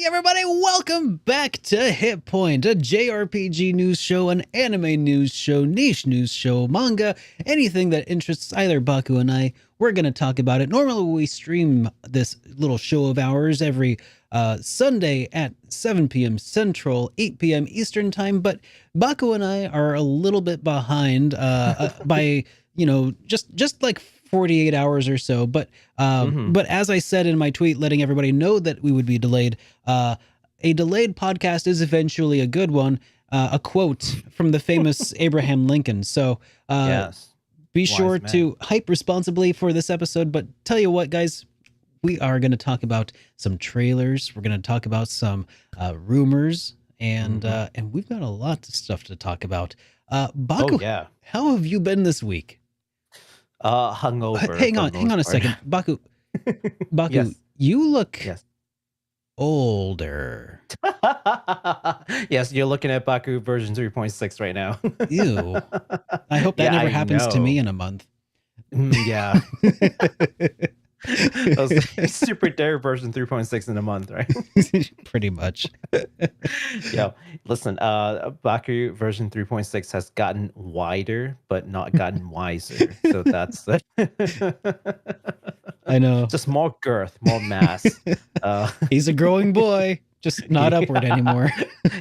everybody, welcome back to HitPoint, a JRPG news show, an anime news show, niche news show, manga, anything that interests either Baku and I. We're going to talk about it. Normally we stream this little show of ours every Sunday at 7 p.m. Central, 8 p.m. Eastern time, but Baku and I are a little bit behind by, just like 48 hours or so. But as I said in my tweet, letting everybody know that we would be delayed, a delayed podcast is eventually a good one. A quote from the famous Abraham Lincoln. So Yes. be Wise sure man. to hype responsibly for this episode. But tell you what, guys, we are going to talk about some trailers. We're going to talk about some rumors, and we've got a lot of stuff to talk about. Baku, Oh yeah. how have you been this week? Hungover. Hang for on, the hang on a most part. second, Baku. Yes. You look Yes. older. Yes, you're looking at Baku version 3.6 right now. Ew. I hope that Yeah, never I happens to me know. in a month. Yeah. That was Super Dare version 3.6 in a month, right? Pretty much. Yeah. Listen, Baku version 3.6 has gotten wider, but not gotten wiser. So that's I know. just more girth, more mass. He's a growing boy, just not upward Yeah. anymore.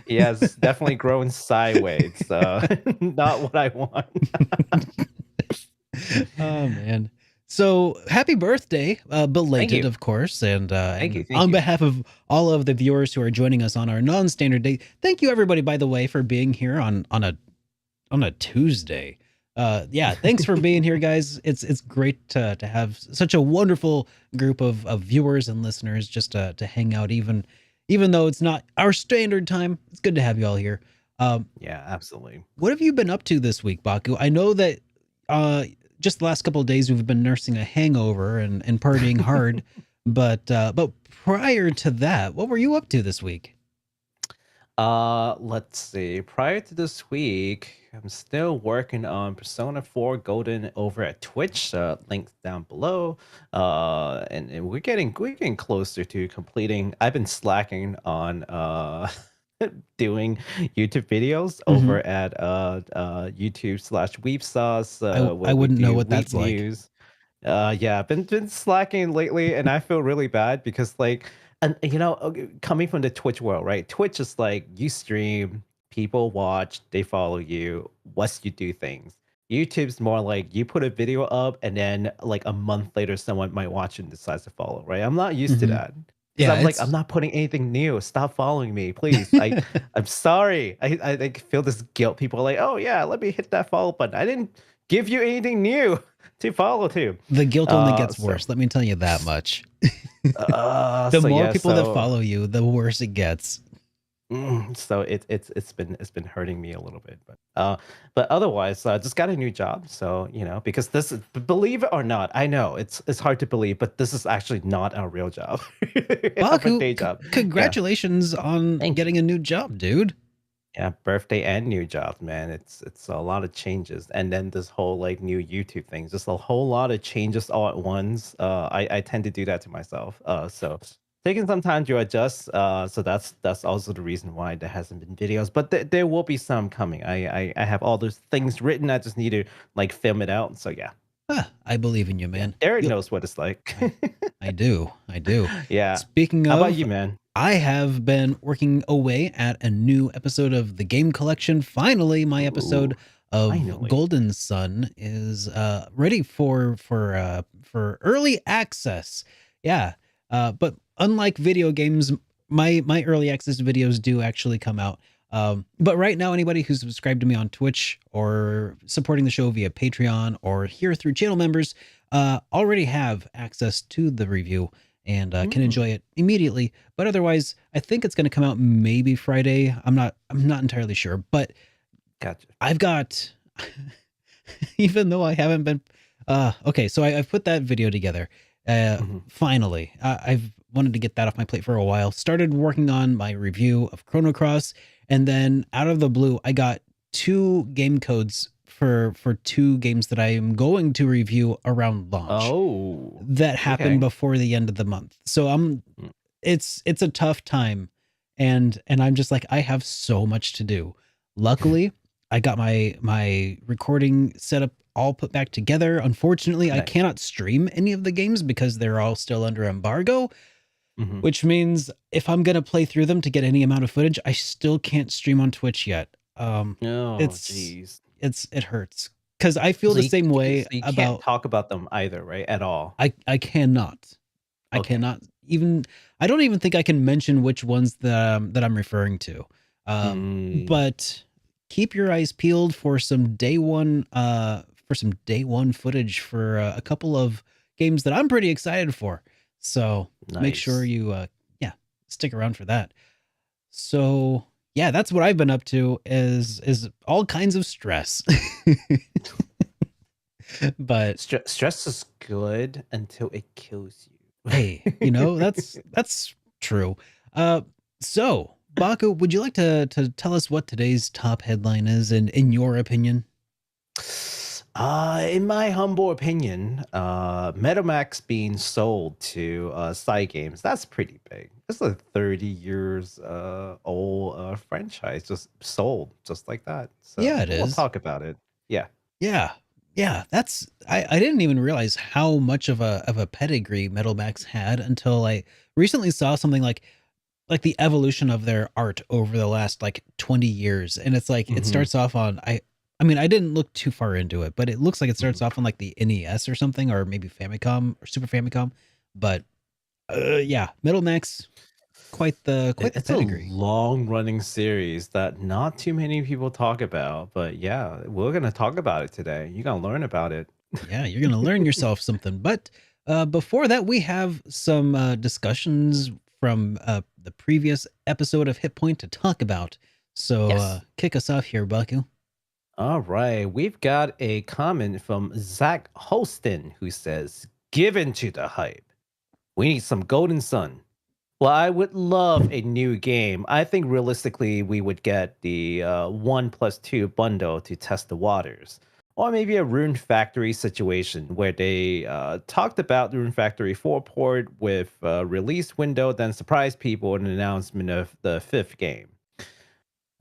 Yes, definitely growing sideways. Not what I want. Oh man. So happy birthday, belated, you. of course, and Thank you. Thank on you. behalf of all of the viewers who are joining us on our non-standard day, thank you everybody, by the way, for being here on a Tuesday. Yeah, thanks for being here, guys. It's great to have such a wonderful group of viewers and listeners just to hang out, even though it's not our standard time. It's good to have you all here. Yeah, absolutely. What have you been up to this week, Baku? I know that just the last couple of days we've been nursing a hangover and partying hard, but prior to that, what were you up to this week? Let's see. Prior to this week, I'm still working on Persona 4 Golden over at Twitch. Links down below. And we're getting closer to completing. I've been slacking on doing YouTube videos over at YouTube/Weep Sauce. I wouldn't know what that's like. News. Yeah, I've been slacking lately, and I feel really bad because and coming from the Twitch world, right? Twitch is like you stream, people watch, they follow you, once you do things. YouTube's more like you put a video up, and then like a month later, someone might watch and decides to follow, right? I'm not used to that. Yeah, I'm like, I'm not putting anything new. Stop following me, please. I'm sorry. I like feel this guilt. People are like, oh yeah, let me hit that follow button. I didn't give you anything new to follow to. The guilt only gets So- worse. Let me tell you that much. The so more yeah, people that so- follow you, the worse it gets. So it's been hurting me a little bit, but otherwise, just got a new job. So because this is, believe it or not, I know it's hard to believe, but this is actually not our real job. I have a Baku, day job. congratulations on Thank getting a new job, dude. Yeah, birthday and new job, man. It's a lot of changes, and then this whole like new YouTube thing, just a whole lot of changes all at once. I tend to do that to myself. So taking some time to adjust. So that's also the reason why there hasn't been videos, but there will be some coming. I have all those things written. I just need to like film it out. So yeah, I believe in you, man. Derek knows what it's like. I do. Yeah. Speaking of, How about you, man? I have been working away at a new episode of the game collection. Finally, my episode of finally. Golden Sun is ready for early access. Yeah, but unlike video games, my early access videos do actually come out. But right now, anybody who's subscribed to me on Twitch or supporting the show via Patreon or here through channel members already have access to the review and can enjoy it immediately. But otherwise, I think it's going to come out maybe Friday. I'm not entirely sure, but Gotcha. I've got, even though I haven't been, okay, so I've put that video together. Finally, I've wanted to get that off my plate for a while. Started working on my review of Chrono Cross, and then out of the blue, I got 2 game codes for 2 games that I am going to review around launch. Oh, That happened okay. before the end of the month. So it's a tough time and I'm just like, I have so much to do. Luckily, I got my recording setup all put back together. Unfortunately, I Nice. cannot stream any of the games because they're all still under embargo, Hmm. which means if I'm gonna play through them to get any amount of footage, I still can't stream on Twitch yet. Oh, It's geez. it hurts because I feel So the you, same way so you can't about talk about them either, right? At all. I cannot. I Okay. cannot even I don't even think I can mention which ones that I'm referring to. Mm, But keep your eyes peeled for some day one footage for a couple of games that I'm pretty excited for. So make sure nice. you yeah, stick around for that. So yeah, that's what I've been up to is all kinds of stress. But Stress is good until it kills hey, you. that's true. Uh, so Baku, would you like to tell us what today's top headline is, in your opinion? In my humble opinion, MetaMax being sold to Side Games, that's pretty big. It's a 30 years old franchise just sold just like that. So Yeah, it we'll is. talk about it. Yeah. Yeah, yeah. That's I didn't even realize how much of a pedigree Metal Max had until I recently saw something like the evolution of their art over the last like 20 years, and it's like it Hmm. starts off on I mean, I didn't look too far into it, but it looks like it Hmm. starts off on like the NES or something, or maybe Famicom or Super Famicom. But yeah, Middle Max, quite the It's a pedigree. long running series that not too many people talk about, but yeah, we're gonna talk about it today. You're gonna learn about it. Yeah, you're gonna learn yourself something. But before that, we have some discussions from the previous episode of Hit Point to talk about. So Yes. kick us off here, Baku. All right, we've got a comment from Zach Holston who says, "Given to the hype. We need some Golden Sun." Well, I would love a new game. I think realistically, we would get the 1+2 bundle to test the waters. Or maybe a Rune Factory situation where they talked about the Rune Factory 4 port with release window, then surprise people with an announcement of the fifth game.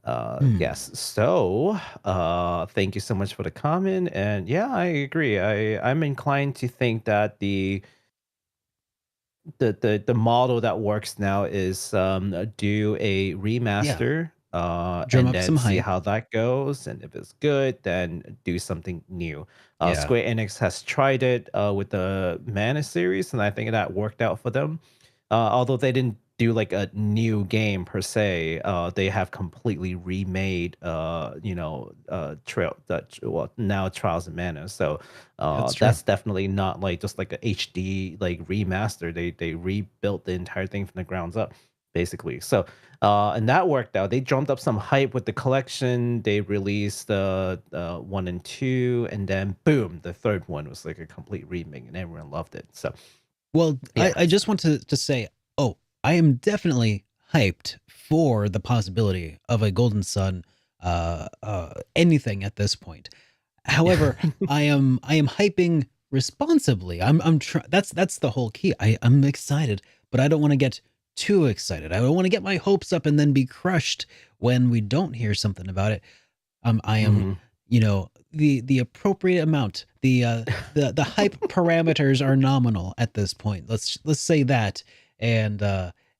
Hmm. Yes. So, thank you so much for the comment. And yeah, I agree. I'm inclined to think that the model that works now is do a Yeah, remaster drum and up then some see hype. how that goes, and if it's good then do something new. Yeah, Square Enix has tried it with the Mana series, and I think that worked out for them. Although they didn't do like a new game per se, they have completely remade well, now Trials of Mana. So that's true. that's definitely not like just like a HD like remaster. They rebuilt the entire thing from the grounds up, basically. So and that worked out. They jumped up some hype with the collection. They released one and two, and then boom, the third one was like a complete remake, and everyone loved it. So Well, yeah. I just want to say, oh, I am definitely hyped for the possibility of a Golden Sun, anything at this point. However, I am hyping responsibly. That's the whole key. I'm excited, but I don't want to get too excited. I don't want to get my hopes up and then be crushed when we don't hear something about it. I am, Hmm. the appropriate amount. The hype parameters are nominal at this point. Let's say that, and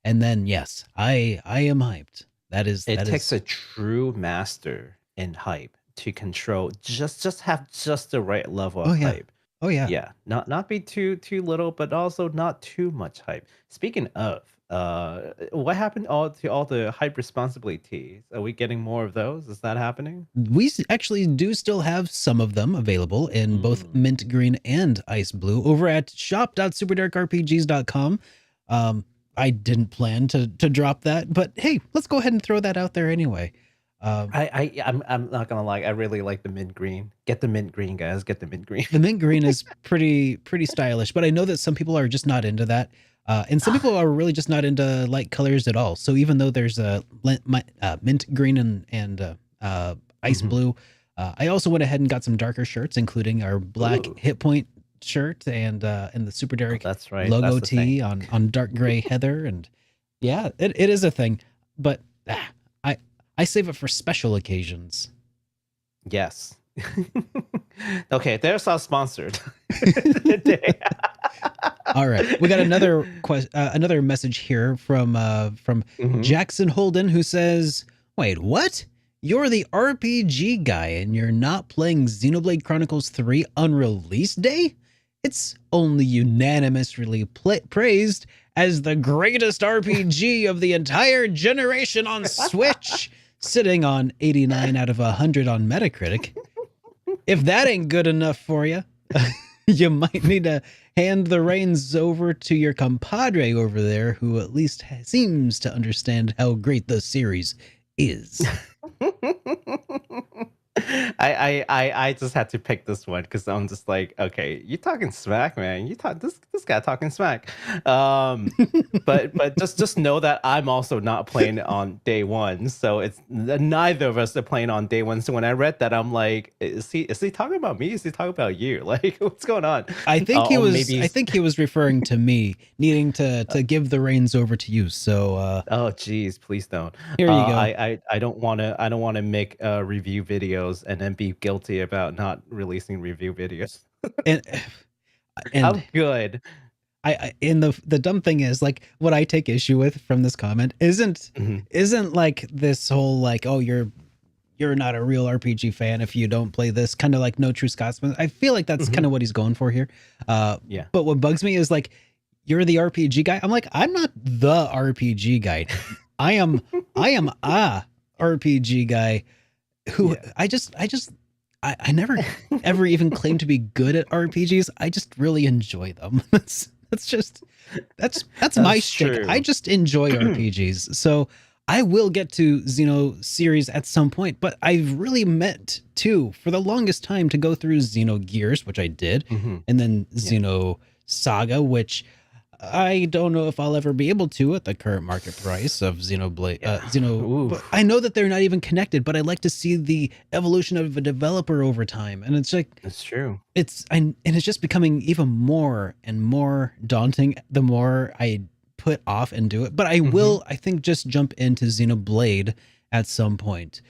and then yes, I am hyped. It That takes is. a true master in hype to control, just have just the right level Oh of yeah, hype. oh yeah. Yeah, not be too little, but also not too much hype. Speaking of, what happened to all the hype responsibilities? Are we getting more of those? Is that happening? Actually do still have some of them available in both Mm. mint green and ice blue over at shop.superdarkrpgs.com. Um, I didn't plan to drop that, but hey, let's go ahead and throw that out there anyway. Um, I'm not gonna lie. I really like the mint green. Get the mint green, guys. Get the mint green. the mint green is pretty stylish, but I know that some people are just not into that. And some people are really just not into light colors at all. So even though there's a mint green and ice Hmm. blue, I also went ahead and got some darker shirts, including our black Ooh, hit point shirt and the Super oh, Derek that's right. That's logo the thing. tee on dark gray heather. And yeah, it is a thing. but I I save it for special occasions. Yes. Okay, there's our sponsored today. All right, we got another message here from Hmm. Jackson Holden, who says, "Wait, what? You're the RPG guy, and you're not playing Xenoblade Chronicles 3 on release day? It's only unanimously praised as the greatest RPG of the entire generation on Switch, sitting on 89 out of 100 on Metacritic. If that ain't good enough for you, you might need to hand the reins over to your compadre over there, who at least seems to understand how great the series is." I just had to pick this one because I'm just like, okay, you talking smack, man. You talk this guy talking smack. Um, but just know that I'm also not playing on day one, so it's neither of us are playing on day one. So when I read that, I'm like, is he talking about me? Is he talking about you? Like, what's going on? Or maybe I think he was referring to me needing to give the reins over to you. So oh geez, please don't. here you go. I don't want to make review videos and then be guilty about not releasing review videos. And and I'm good. I and the dumb thing is, like, what I take issue with from this comment Mhm, isn't like this whole like, oh, you're not a real RPG fan if you don't play this, kind of like No True Scotsman. I feel like that's mhm, kind of what he's going for here. yeah. But what bugs me is like, you're the RPG guy. I'm like, I'm not the RPG guy. I am I am a RPG guy who Yeah. I never ever even claimed to be good at RPGs. I just really enjoy them. That's my That's shtick. I true. just enjoy RPGs. So I will get to Xeno series at some point, but I've really meant to, for the longest time, to go through Xeno Gears, which I did, Mhm, and then yeah. Xeno Saga, which I don't know if I'll ever be able to at the current market price of Xenoblade, Yeah. Xeno. But Oof. I know that they're not even connected. But I like to see the evolution of a developer over time, and it's like That's true. and it's just becoming even more and more daunting the more I put off and do it. But I Mhm. will, I think, just jump into Xenoblade at some point.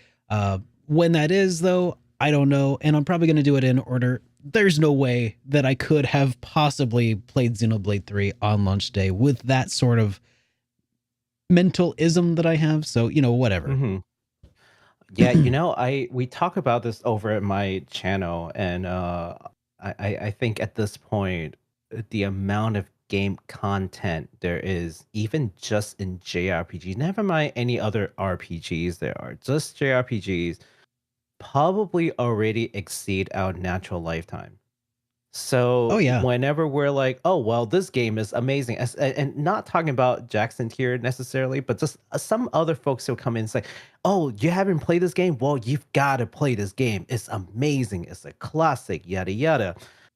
When that is, though, I don't know, and I'm probably going to do it in order. There's no way that I could have possibly played Xenoblade 3 on launch day with that sort of mentalism that I have. So, whatever. Mhm. Yeah, you know, I we talk about this over at my channel, and I think at this point, the amount of game content there is, even just in JRPG, never mind any other RPGs there are, just JRPGs, probably already exceed our natural lifetime. Oh, So yeah. whenever we're like, "Oh, well, this game is amazing," and not talking about Jackson here necessarily, but just some other folks who come in and say, "Oh, you haven't played this game? Well, you've got to play this game. It's amazing. It's a classic. Yada yada."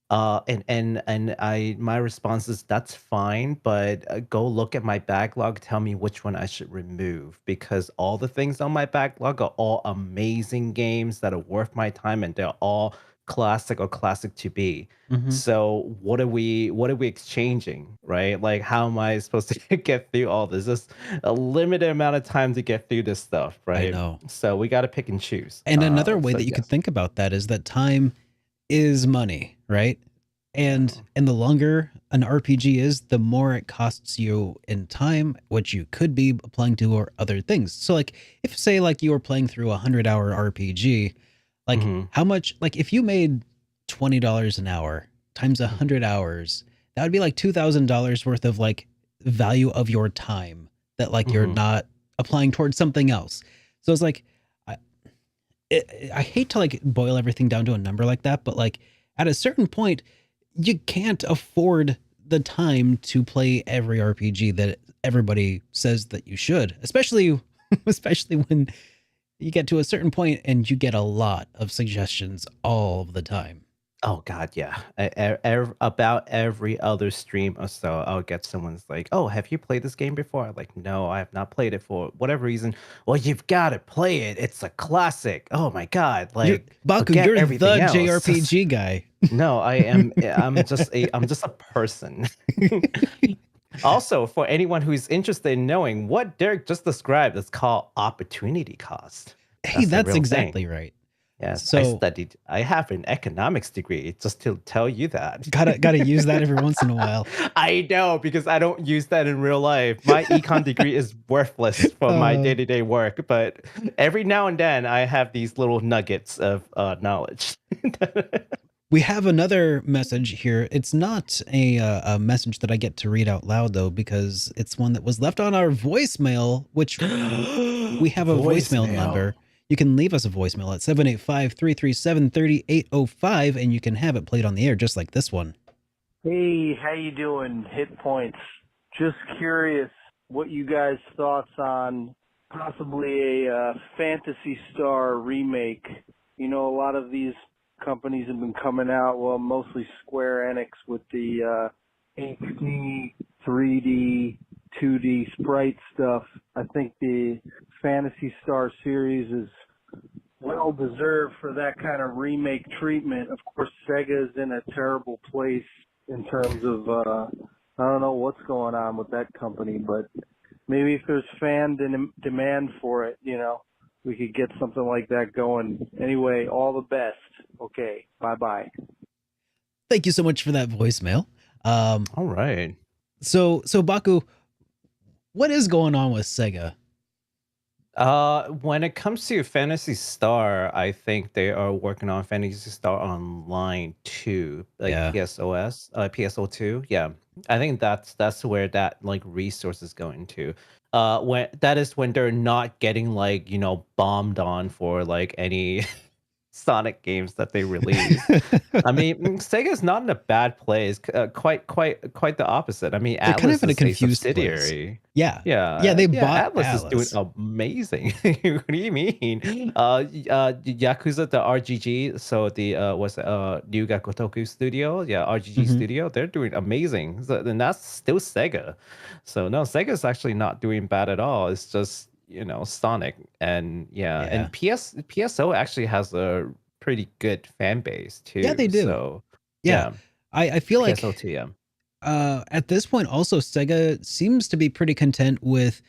And I my response is that's fine, but go look at my backlog. Tell me which one I should remove because all the things on my backlog are all amazing games that are worth my time, and they're all classic or classic to be. Hmm. So what are we exchanging, right? Like how am I supposed to get through all this? Just a limited amount of time to get through this stuff, I right? know. So we got to pick and choose. And another way So that you could yes. think about that is that time is money, right? Yeah. And the longer an RPG is, the more it costs you in time, which you could be applying to or other things. So like if say like you were playing through a 100-hour RPG, like Hmm. how much like if you made $20 an hour times 100 hours, that would be like $2,000 worth of like value of your time that like you're Hmm. not applying towards something else. So it's like I, I hate to like boil everything down to a number like that, but like at a certain point, you can't afford the time to play every RPG that everybody says that you should, especially especially when you get to a certain point and you get a lot of suggestions all of the time. Oh God, yeah. About every other stream or so, I'll get someone's like, "Oh, have you played this game before?" I'm like, "No, I have not played it for whatever reason." Well, you've got to play it. It's a classic. Oh my God, You're like Baku, forget you're everything the else. JRPG guy. No, I am. I'm just a person. Also, for anyone who's interested in knowing what Derek just described, it's called opportunity cost. Hey, That's the that's real exactly thing. right. Yes, So I have an economics degree just to tell you that. gotta use that every once in a while. I know because I don't use that in real life. My econ degree is worthless for my Uh, day-to-day work, but every now and then I have these little nuggets of knowledge. we have another message here. It's not a message that I get to read out loud though, because it's one that was left on our voicemail, which we have a voicemail Voicemail. number. You can leave us a voicemail at 785-337-3805 and you can have it played on the air just like this one. Hey, how you doing, HitPoints? Just curious what you guys' thoughts on possibly a Fantasy Star remake. You know, a lot of these companies have been coming out, well, mostly Square Enix with the HD, 3D, 2D sprite stuff. I think the Fantasy Star series is well deserved for that kind of remake treatment. Of course, Sega's in a terrible place in terms of I don't know what's going on with that company, but maybe if there's demand for it, you know, we could get something like that going. Anyway, all the best. Okay, bye bye. Thank you so much for that voicemail. All right. So Baku, what is going on with Sega? When it comes to Fantasy Star, I think they are working on Fantasy Star Online 2, like Yeah. PSO2. Yeah. I think that's where that like resource is going to. When that is when they're not getting like, bombed on for like any Sonic games that they release. I mean, Sega's not in a bad place. Quite the opposite. I mean, They're kind of Atlas in a is a confused place. subsidiary. Yeah. Yeah, Yeah, they yeah. bought Atlas is doing Atlas. amazing. What do you mean? Yakuza the RGG. So the what's it, Ryuga Kotoku Studio? Yeah, RGG Hmm. Studio. They're doing amazing. So, and that's still Sega. So no, Sega's actually not doing bad at all. It's just Sonic and yeah, Yeah. and PSO actually has a pretty good fan base Yeah, they too. do. So Yeah. yeah, I feel PSO like too. Yeah. at this point also Sega seems to be pretty content with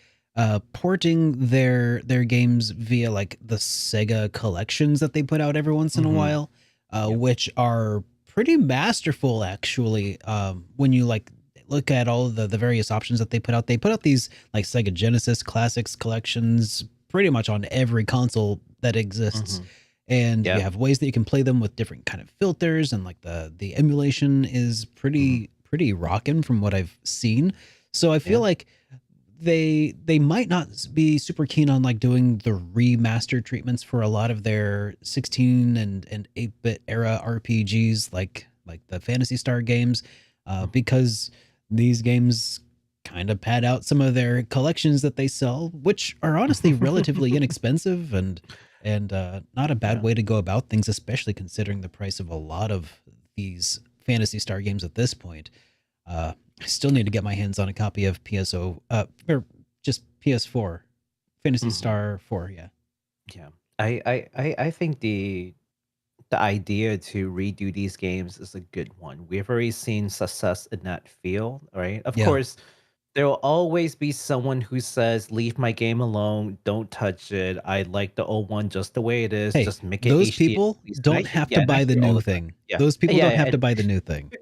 porting their games via like the Sega collections that they put out every once in a Mm-hmm. while, Yep. which are pretty masterful actually. When you like look at all of the various options that they put out these like Sega Genesis Classics collections pretty much on every console that exists. Mm-hmm. And you Yep. have ways that you can play them with different kind of filters, and like the emulation is Mm-hmm. pretty rocking from what I've seen. So I feel Yeah. like they might not be super keen on like doing the remaster treatments for a lot of their 16 and 8-bit era RPGs like the Fantasy Star games, Mm-hmm. because these games kind of pad out some of their collections that they sell, which are honestly relatively inexpensive and not a bad Yeah. way to go about things, especially considering the price of a lot of these Fantasy Star games at this point. I still need to get my hands on a copy of PSO, or just PS4, Fantasy Mm-hmm. Star 4. Yeah, Yeah. I think the idea to redo these games is a good one. We've already seen success in that field, right? Of yeah. course, there will always be someone who says, "Leave my game alone. Don't touch it. I like the old one just the way it is. Hey, Just make it those HD at people least." And don't have to and I buy the hear all new the time. thing. Yeah, Those people yeah, don't yeah. have to buy the new thing.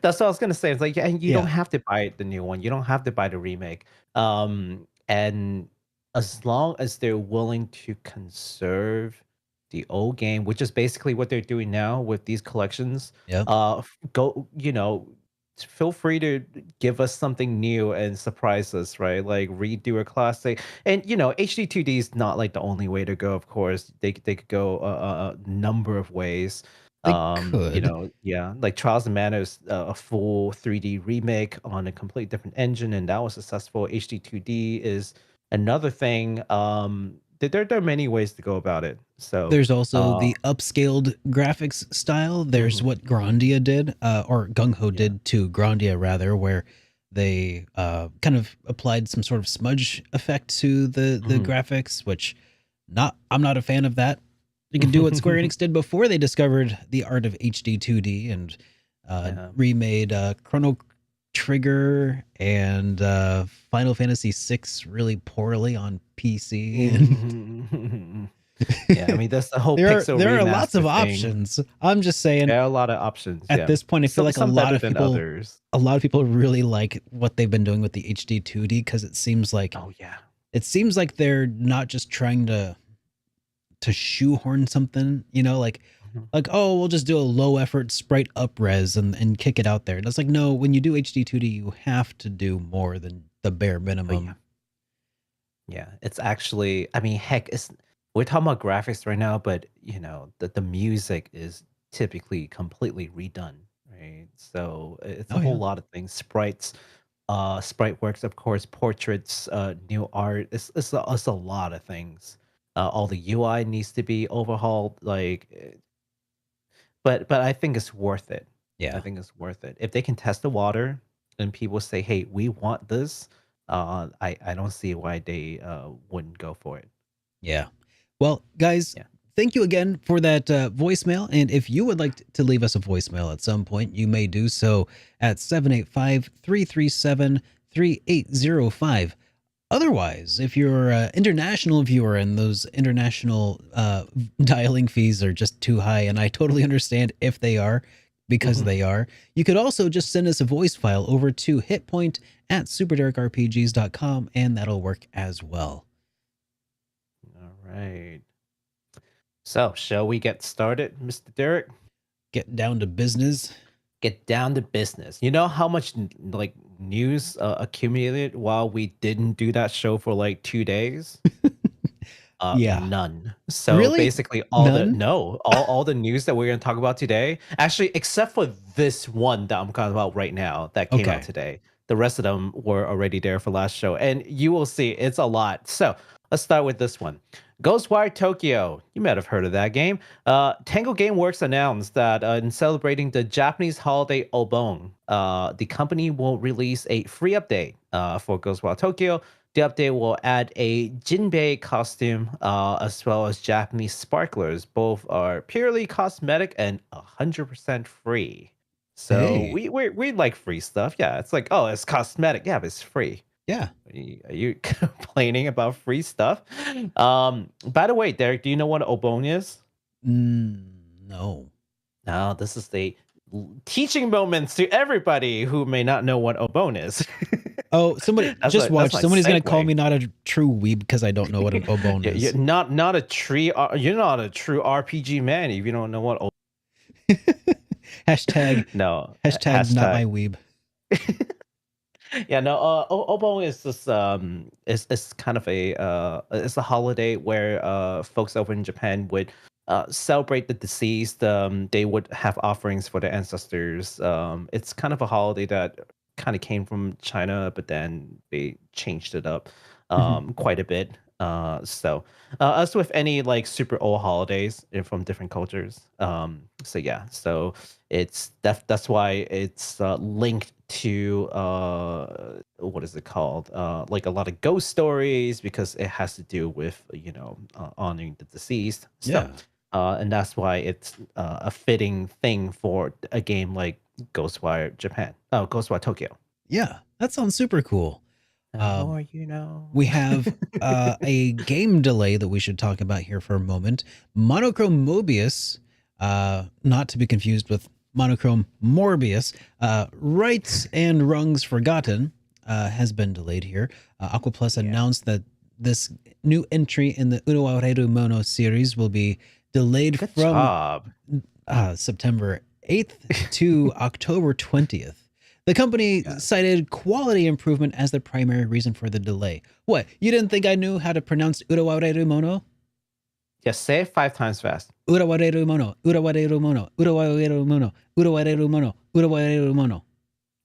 That's what I was gonna say. It's like, yeah, and you don't Yeah, have to buy the new one. You don't have to buy the remake. And as long as they're willing to conserve the old game, which is basically what they're doing now with these collections, yep. go, feel free to give us something new and surprise us, right? Like redo a classic. And HD 2D is not like the only way to go, of course. They could go a number of ways. They could. Yeah, like Trials and Manners, a full 3D remake on a completely different engine, and that was successful. HD 2D is another thing. There are many ways to go about it. So, There's also uh, the upscaled graphics style. There's mhm, what Grandia did, or Gung Ho yeah, did to Grandia rather, where they kind of applied some sort of smudge effect to the mhm. graphics, which not I'm not a fan of that. You can do what Square Enix did before they discovered the art of HD 2D and Yeah. remade Chrono Trigger and Final Fantasy VI really poorly on PC. Mhm. Yeah, I mean that's the whole Pixel There are lots of remaster thing. options. I'm just saying, There are a lot of options. at Yeah, this point, I feel like some better than others. a lot of people really like what they've been doing with the HD 2D because Oh yeah. it seems like they're not just trying to shoehorn something, Mhm. like, oh, we'll just do a low effort sprite upres and kick it out there. And it's like, no, when you do HD 2D, you have to do more than the bare Oh yeah. minimum. Yeah, it's actually, I mean, heck, we're talking about graphics right now, but the music is typically completely redone, right? So it's a Oh whole yeah. lot of things. Sprites, sprite works, of course, portraits, new art. It's a lot of things. All the UI needs to be overhauled, but I think it's worth it. I Yeah. think it's worth it. If they can test the water and people say, "Hey, we want this," I don't see why they wouldn't go for it. Yeah. Well, guys, Yeah. thank you again for that voicemail. And if you would like to leave us a voicemail at some point, you may do so at 785-337-3805. Otherwise, if you're an international viewer and those international dialing fees are just too high, and I totally understand if they are, because Mhm. they are, you could also just send us a voice file over to hitpoint at superdarkrpgs.com, and that'll work as well. All right. So, shall we get started, Mr. Derek? Get down to business. Get down to business. You know how much news accumulated while we didn't do that show for like 2 days? Yeah. None. So Really? basically, None? all the news that we're going to talk about today, actually, except for this one that I'm talking about right now that came out Okay. today, the rest of them were already there for last show, and you will see it's a lot. So let's start with this one. Ghostwire Tokyo. You might have heard of that game. Tango Gameworks announced that in celebrating the Japanese holiday Obon, the company will release a free update for Ghostwire Tokyo. The update will add a Jinbei costume as well as Japanese sparklers. Both are purely cosmetic and 100% free. So Hey. we like free stuff. Yeah, it's like, oh, it's cosmetic. Yeah, but it's free. Yeah. Are you complaining about free stuff? By the way, Derek, do you know what Obon is? No. No, this is the teaching moments to everybody who may not know what Obon is. Oh, somebody just That's watch. my Somebody's gonna call segue. me not a true weeb because I don't know what an obone You're is. not a tree. You're not a true RPG man if you don't know what. Hashtag No, hashtag not my hashtag. weeb. Yeah, no. Obon is this it's kind of it's a holiday where folks over in Japan would celebrate the deceased. They would have offerings for their ancestors. It's kind of a holiday that kind of came from China, but then they changed it up Mhm. quite a bit. As with any like super old holidays from different cultures. So yeah, so that's why it's linked to what is it called? Like a lot of ghost stories because it has to do with honoring the deceased. So Yeah. and that's why it's a fitting thing for a game like Ghostwire Japan. Oh, Ghostwire Tokyo. Yeah. That sounds super cool. The Um, more you know. we have a game delay that we should talk about here for a moment. Monochrome Mobius, not to be confused with Monochrome Morbius, Rights and Rungs Forgotten, has been delayed here. Aquaplus Yeah. announced that this new entry in the Uruwareru Mono series will be delayed Good from job. September 8th to October 20th. The company Yeah. cited quality improvement as the primary reason for the delay. What? You didn't think I knew how to pronounce Urawareru Mono? Just say it 5 times fast. Urawareru Mono, Urawareru Mono, Urawareru Mono, Urawareru Mono, Urawareru Mono.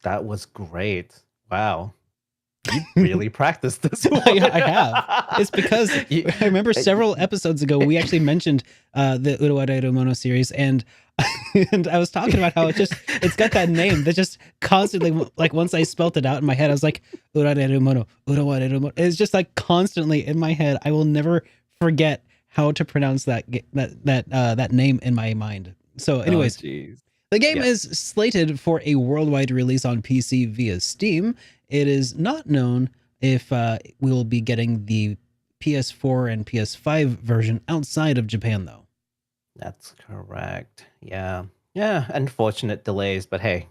That was great. Wow. You really practiced this one. I have. It's because You- I remember several episodes ago we actually mentioned the Urawareru Mono series, and and I was talking about how it's got that name that just constantly, like once I spelt it out in my head, I was like Urawareru Mono, Urawareru Mono. It's just like constantly in my head. I will never forget how to pronounce that name in my mind. So, Oh, anyways, jeez. The game Yeah. is slated for a worldwide release on PC via Steam. It is not known if we will be getting the PS4 and PS5 version outside of Japan, though. That's correct. Yeah. Yeah, unfortunate delays, but hey,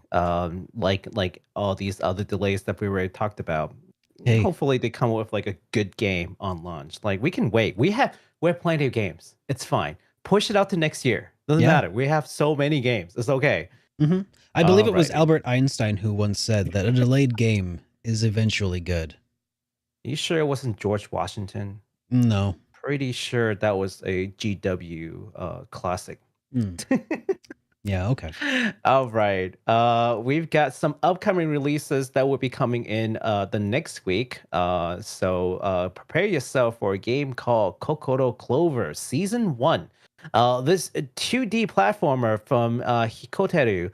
like all these other delays that we already talked about, Hey, hopefully they come up with like a good game on launch. Like we can wait. We have plenty of games. It's fine. Push it out to next year. Doesn't yeah. matter. We have so many games. It's okay. I believe it was Alrighty. Albert Einstein who once said that a delayed game is eventually good. You sure it wasn't George Washington? No. Pretty sure that was a GW classic. Mm. Yeah, okay. All right. We've got some upcoming releases that will be coming in the next week. So prepare yourself for a game called Kokoro Clover Season 1. This 2D platformer from Hikoteru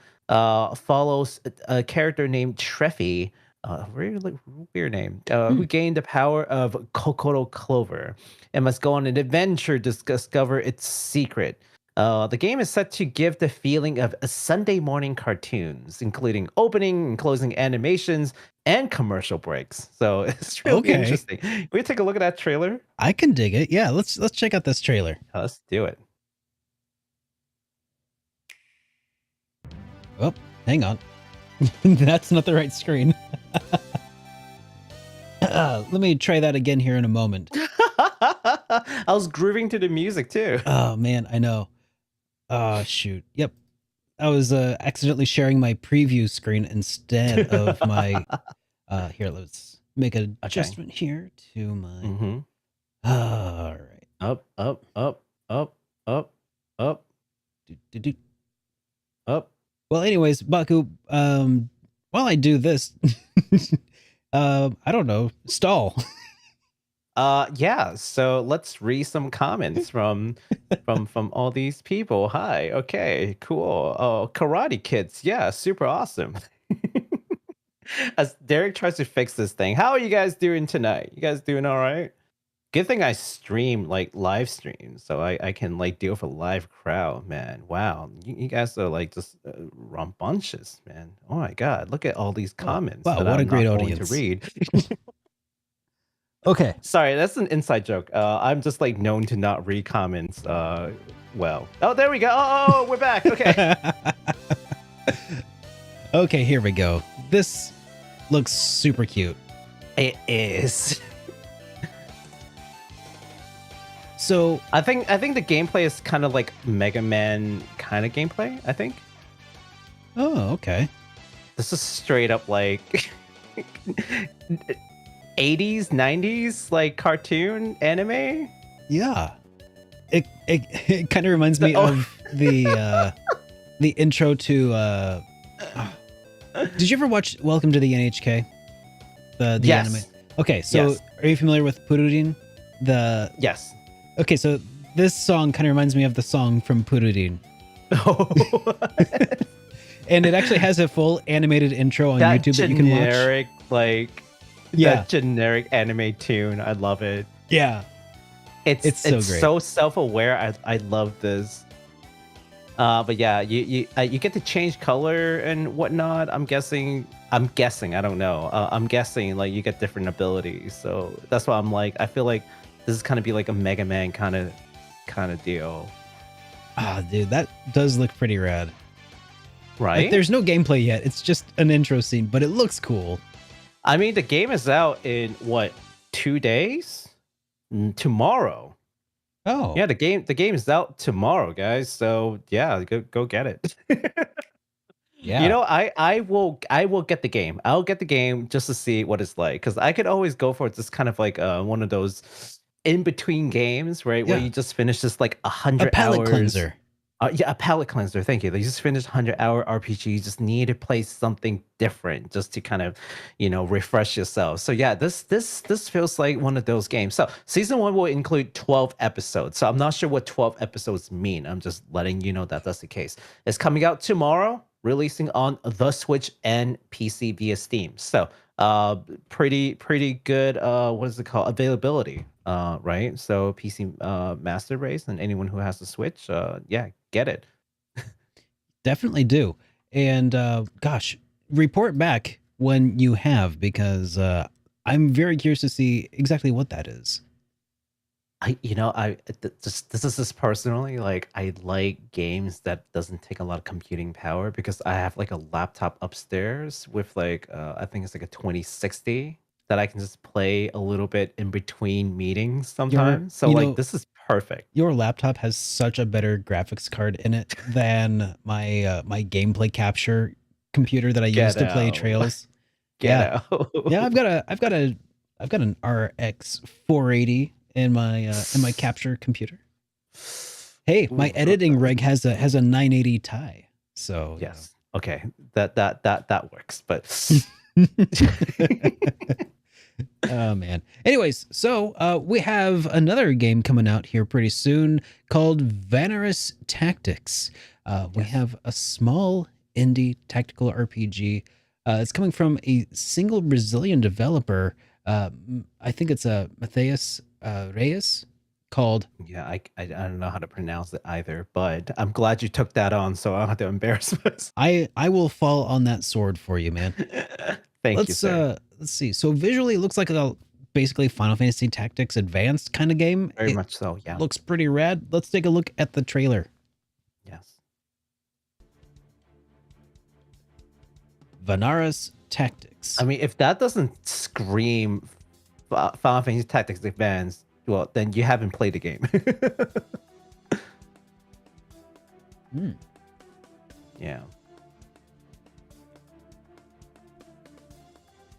follows a character named Treffy, really weird name, who gained the power of Kokoro Clover and must go on an adventure to discover its secret. The game is set to give the feeling of a Sunday morning cartoons, including opening and closing animations and commercial breaks. So it's really Okay. interesting. We take a look at that trailer. I can dig it. Yeah, let's check out this trailer. Let's do it. Oh, hang on. That's not the right screen. Let me try that again here in a moment. I was grooving to the music too. Oh man, I know. Oh shoot. Yep. I was accidentally sharing my preview screen instead of my here, let's make an adjustment here to my Mm-hmm. all right. Up, up, up, up, up, up, Do. up. Well, anyways, Baku, while I do this, I don't know, stall. Yeah, so let's read some comments from all these people. Hi, okay, cool. Oh, Karate Kids, yeah, super awesome. As Derek tries to fix this thing, how are you guys doing tonight? You guys doing all right? Good thing I stream, like live stream, so I can like deal with a live crowd, man. Wow, you guys are like just rambunctious, man. Oh my god, look at all these comments wow, that what a I'm great not audience. going to read. Okay. Sorry, that's an inside joke. I'm just like known to not read comments. Well. Oh, there we go. Oh, we're back. Okay. Okay, here we go. This looks super cute. It is. So I think the gameplay is kind of like Mega Man kind of gameplay, I think. oh, okay. This is straight up like 80s, 90s like cartoon anime. Yeah. It kind of reminds me Oh. of the intro to did you ever watch Welcome to the NHK? The Yes. anime. Okay, so Yes. are you familiar with Purudin? Yes. Okay, so this song kind of reminds me of the song from Purudin. And it actually has a full animated intro on that YouTube that you can watch. generic like Yeah. that generic anime tune. I love it. Yeah. It's so great. so self-aware. I love this. But yeah, you get to change color and whatnot. I'm guessing. I don't know. I'm guessing like you get different abilities. So that's why I'm like. I feel like this is kind of be like a Mega Man kind of deal, Ah, dude, that does look pretty rad. right? Like, there's no gameplay yet. It's just an intro scene, but it looks cool. I mean, the game is out in what 2 days? Tomorrow. Oh, Yeah, the game is out tomorrow, guys. So yeah, go get it. yeah. You know, I will get the game. I'll get the game just to see what it's like, because I could always go for just kind of like one of those in between games, right? Where Yeah. you just finish just like a 100 palate hours. cleanser. Yeah, a palate cleanser. Thank you. They just finished 100-hour RPG. You just need to play something different just to kind of, refresh yourself. So yeah, this feels like one of those games. So season 1 will include 12 episodes. So I'm not sure what 12 episodes mean. I'm just letting you know that that's the case. It's coming out tomorrow, releasing on the Switch and PC via Steam. So pretty good. What is it called? Availability. Right. So PC Master Race and anyone who has the Switch, yeah, get it. Definitely do. And gosh, report back when you have, because I'm very curious to see exactly what that is. This is just personally, like, I like games that doesn't take a lot of computing power because I have like a laptop upstairs with like I think it's like a 2060 that I can just play a little bit in between meetings Your, sometimes. So like this is perfect. your laptop has such a better graphics card in it than my my gameplay capture computer that I use Get to play out. Trails. Get Yeah, out. yeah, I've got an RX 480 in my capture computer. Hey, my Ooh, editing rig has a 980 Ti, so yes. Okay. That works. But Oh man. Anyways, so we have another game coming out here pretty soon called Vanarus Tactics. We yes. have a small indie tactical RPG. It's coming from a single Brazilian developer. I think it's a Matheus Reyes, called. Yeah, I don't know how to pronounce it either, but I'm glad you took that on so I don't have to embarrass myself. I will fall on that sword for you, man. Thank you, sir. Let's see. So visually, it looks like a basically Final Fantasy Tactics Advanced kind of game. Very It much so. Yeah. looks pretty rad. Let's take a look at the trailer. Yes. Vanarus Tactics. I mean, if that doesn't scream Final Fantasy Tactics Advanced, well, then you haven't played the game. Hmm. Yeah.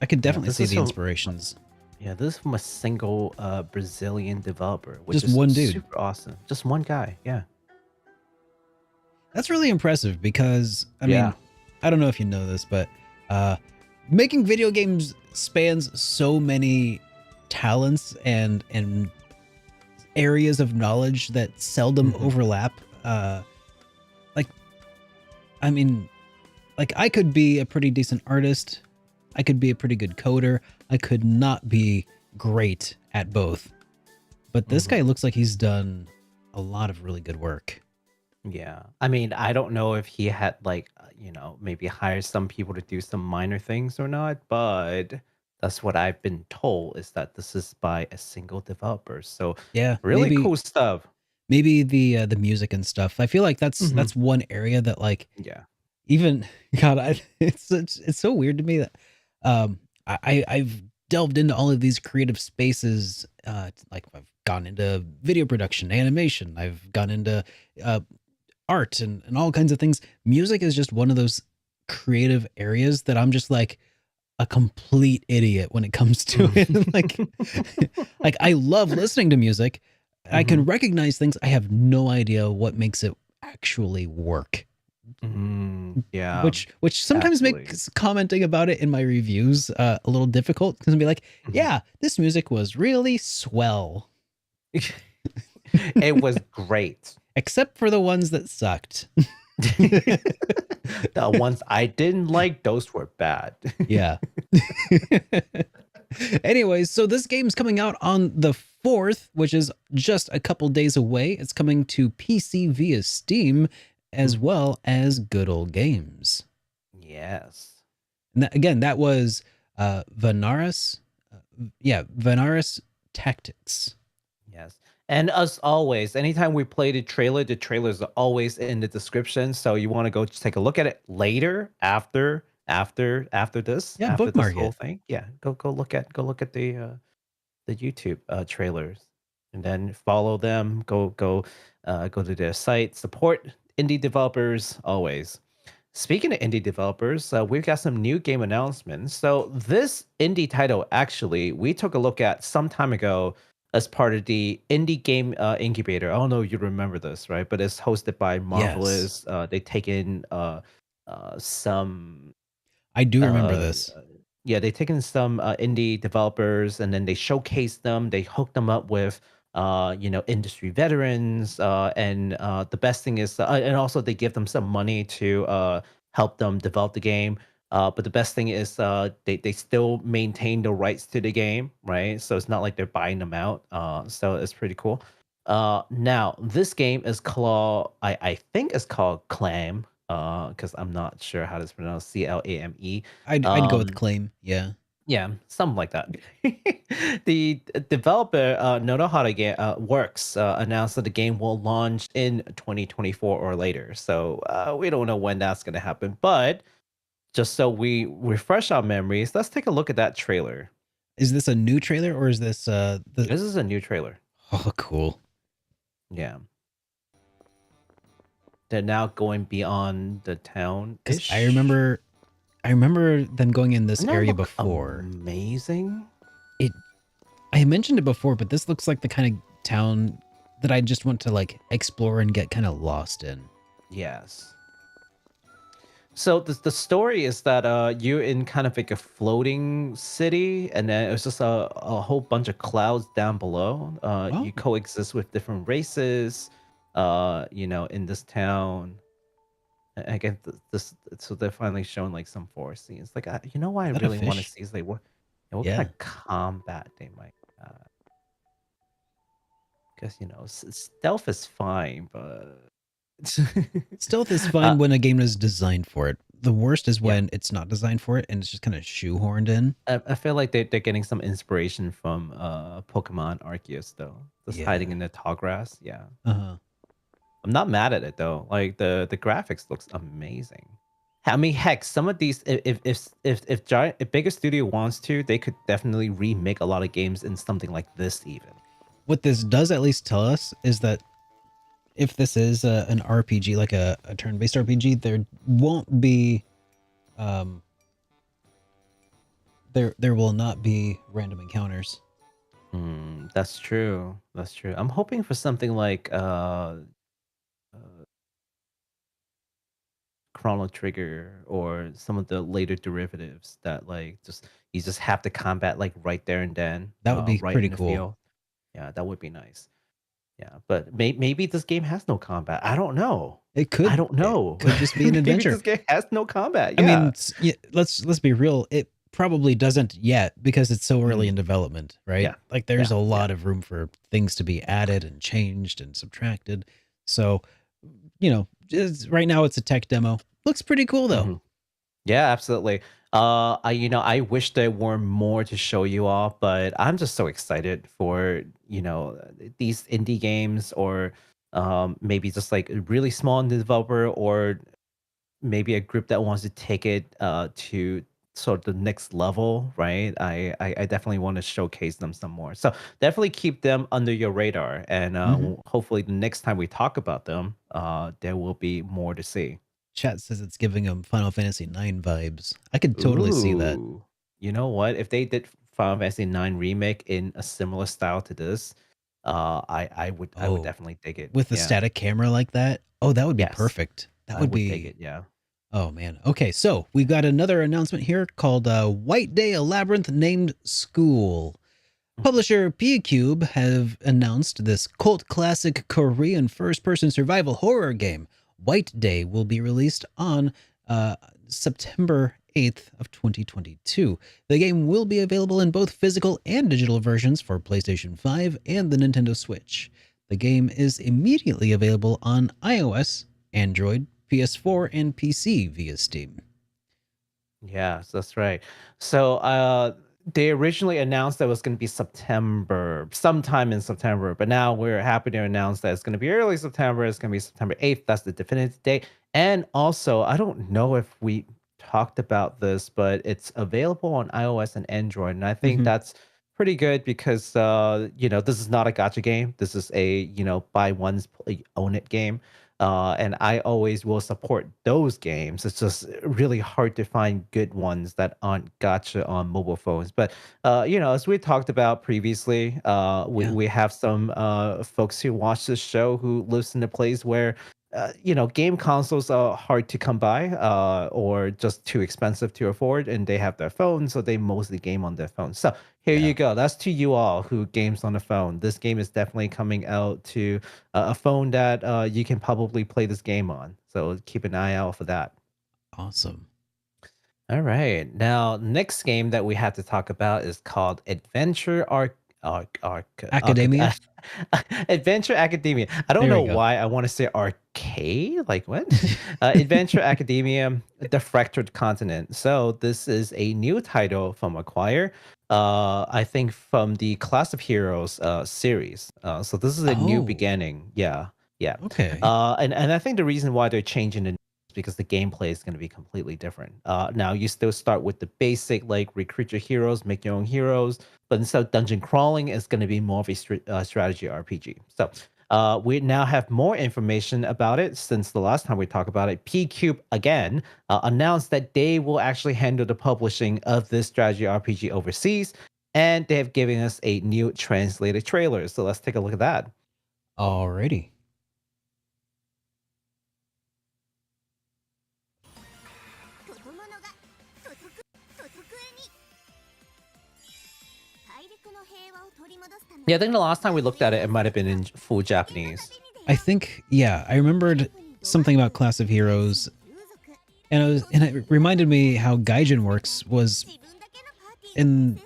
I could definitely this see is the from- inspirations. Yeah, this is from a single Brazilian developer, which Just is one dude. super awesome. Just one guy. Yeah. That's really impressive because, I Yeah. mean, I don't know if you know this, but making video games spans so many talents and areas of knowledge that seldom Mhm. overlap. Like, I mean, like I could be a pretty decent artist. I could be a pretty good coder. I could not be great at both. But this Mhm. guy looks like he's done a lot of really good work. Yeah. I mean, I don't know if he had like, maybe hired some people to do some minor things or not, but that's what I've been told is that this is by a single developer. So Yeah, really cool stuff. maybe the music and stuff. I feel like Mhm. that's one area that, like, Yeah. even God, it's so weird to me that I've delved into all of these creative spaces. Like I've gone into video production, animation. I've gone into uh, art and all kinds of things. Music is just one of those creative areas that I'm just like a complete idiot when it comes to it. Like, like I love listening to music. I can Mhm. recognize things. I have no idea what makes it actually work. Yeah, Which sometimes absolutely. makes commenting about it in my reviews a little difficult, because I'll be like, Mhm. yeah, this music was really swell, It was great. except for the ones that sucked. The ones I didn't like, those were bad. Yeah. Anyways, so this game's coming out on the 4th, which is just a couple days away. It's coming to PC via Steam, as Mhm. well as Good Old Games. Yes. And again, that was Vanarus. Vanarus Tactics. Yes. And as always, anytime we play the trailers are always in the description. So you want to go just take a look at it later after this, Yeah, after this bookmark whole it. thing. Yeah, go look at the YouTube trailers, and then follow them. Go to their site. Support indie developers always. Speaking of indie developers, we've got some new game announcements. So this indie title, actually, we took a look at some time ago as part of the indie game incubator. I don't know if you remember this, right? But it's hosted by Yes, Marvelous. They take in some I do remember uh, this. yeah, they take in some indie developers and then they showcase them. They hook them up with industry veterans, and the best thing is, and also they give them some money to help them develop the game. But the best thing is, they still maintain the rights to the game, right? So it's not like they're buying them out. So it's pretty cool. Now this game is called, I think it's called Clam. because I'm not sure how to pronounce Clame. I'd go with claim. Yeah. Yeah, something like that. The developer Nodohara Works announced that the game will launch in 2024 or later. So we don't know when that's going to happen. But just so we refresh our memories, let's take a look at that trailer. Is this a new trailer or is this the? This is a new trailer. Oh, cool. Yeah. They're now going beyond the town Because ish. I remember them going in this Doesn't that area look before. amazing? I mentioned it before, but this looks like the kind of town that I just want to like explore and get kind of lost in. Yes. So the story is that you're in kind of like a floating city, and then it's just a whole bunch of clouds down below. Oh, You coexist with different races, in this town. I get this. So they're finally showing like some forest scenes. Like, you know, what I is that a really want to fish? see is like what kind Yeah. of combat they might. Because stealth is fine, but Stealth is uh, fine when a game is designed for it. The worst is yeah. when it's not designed for it and it's just kind of shoehorned in. I feel like they're getting some inspiration from Pokemon Arceus though. Just hiding Yeah. in the tall grass. Yeah. Uh-huh. I'm not mad at it though. Like the graphics looks amazing. I mean, heck, some of these if bigger studio wants to, they could definitely remake a lot of games in something like this even. What this does at least tell us is that if this is an RPG, like a turn-based RPG, there won't be there will not be random encounters. That's true. That's true. I'm hoping for something like Chrono Trigger or some of the later derivatives that like just you just have to combat like right there and then, That would be right pretty in the cool. field. Yeah, that would be nice. Yeah, but maybe this game has no combat. I don't know. I don't It know. could just be an Maybe adventure. this game has no combat. I mean, Yeah. yeah, let's be real. It probably doesn't yet because it's so early Mhm. in development, right? Yeah. Like there's Yeah. a Yeah. lot of room for things to be added and changed and subtracted. So, right now it's a tech demo. Looks pretty cool though. Mhm. Yeah, absolutely. I wish there were more to show you all, but I'm just so excited for these indie games, or maybe just like a really small indie developer, or maybe a group that wants to take it to sort of the next level, right? I definitely want to showcase them some more. So definitely keep them under your radar, and Hmm. hopefully the next time we talk about them, there will be more to see. Chat says it's giving them Final Fantasy IX vibes. I could totally see that Ooh. You know what? If they did Final Fantasy 9 remake in a similar style to this, I would oh, definitely dig it. with the Yeah. static camera like that. Oh, that would be Yes. perfect. That I would would dig be. it. Yeah. Oh man. Okay, so we've got another announcement here called White Day: A Labyrinth Named School. Publisher P-Cube have announced this cult classic Korean first-person survival horror game. White Day will be released on September 8th of 2022. The game will be available in both physical and digital versions for PlayStation 5 and the Nintendo Switch. The game is immediately available on iOS, Android, PS4, and PC via Steam. Yes, that's right. So they originally announced that it was going to be September, sometime in September, but now we're happy to announce that it's going to be early September. It's going to be September 8th. That's the definitive date. And also, I don't know if we talked about this, but it's available on iOS and Android. And I think Mm-hmm. that's pretty good because, this is not a gotcha game. This is a, buy once, own it game. And I always will support those games. It's just really hard to find good ones that aren't gotcha on mobile phones. But as we talked about previously, we Yeah. we have some folks who watch this show who lives in a place where game consoles are hard to come by, or just too expensive to afford, and they have their phones, so they mostly game on their phones. So here you Yeah. go. That's to you all who games on the phone. This game is definitely coming out to a phone that you can probably play this game on. So keep an eye out for that. Awesome. All right. Now, next game that we have to talk about is called Academia? Adventure Academia. I don't There we know go. why I want to say arcade. Like what? Adventure Academia: The Fractured Continent. So this is a new title from Acquire. I think from the Class of Heroes series. So this is a new Oh, beginning. Yeah, yeah. okay. And I think the reason why they're changing the because the gameplay is going to be completely different. Now you still start with the basic like recruit your heroes, make your own heroes, but instead of dungeon crawling, it's going to be more of a strategy RPG. So we now have more information about it since the last time we talked about it. P Cube again announced that they will actually handle the publishing of this strategy RPG overseas, and they have given us a new translated trailer. So let's take a look at that. Alrighty. Yeah, I think the last time we looked at it, it might have been in full Japanese. I think, yeah, I remembered something about Class of Heroes, and it reminded me how Gaijin Works was in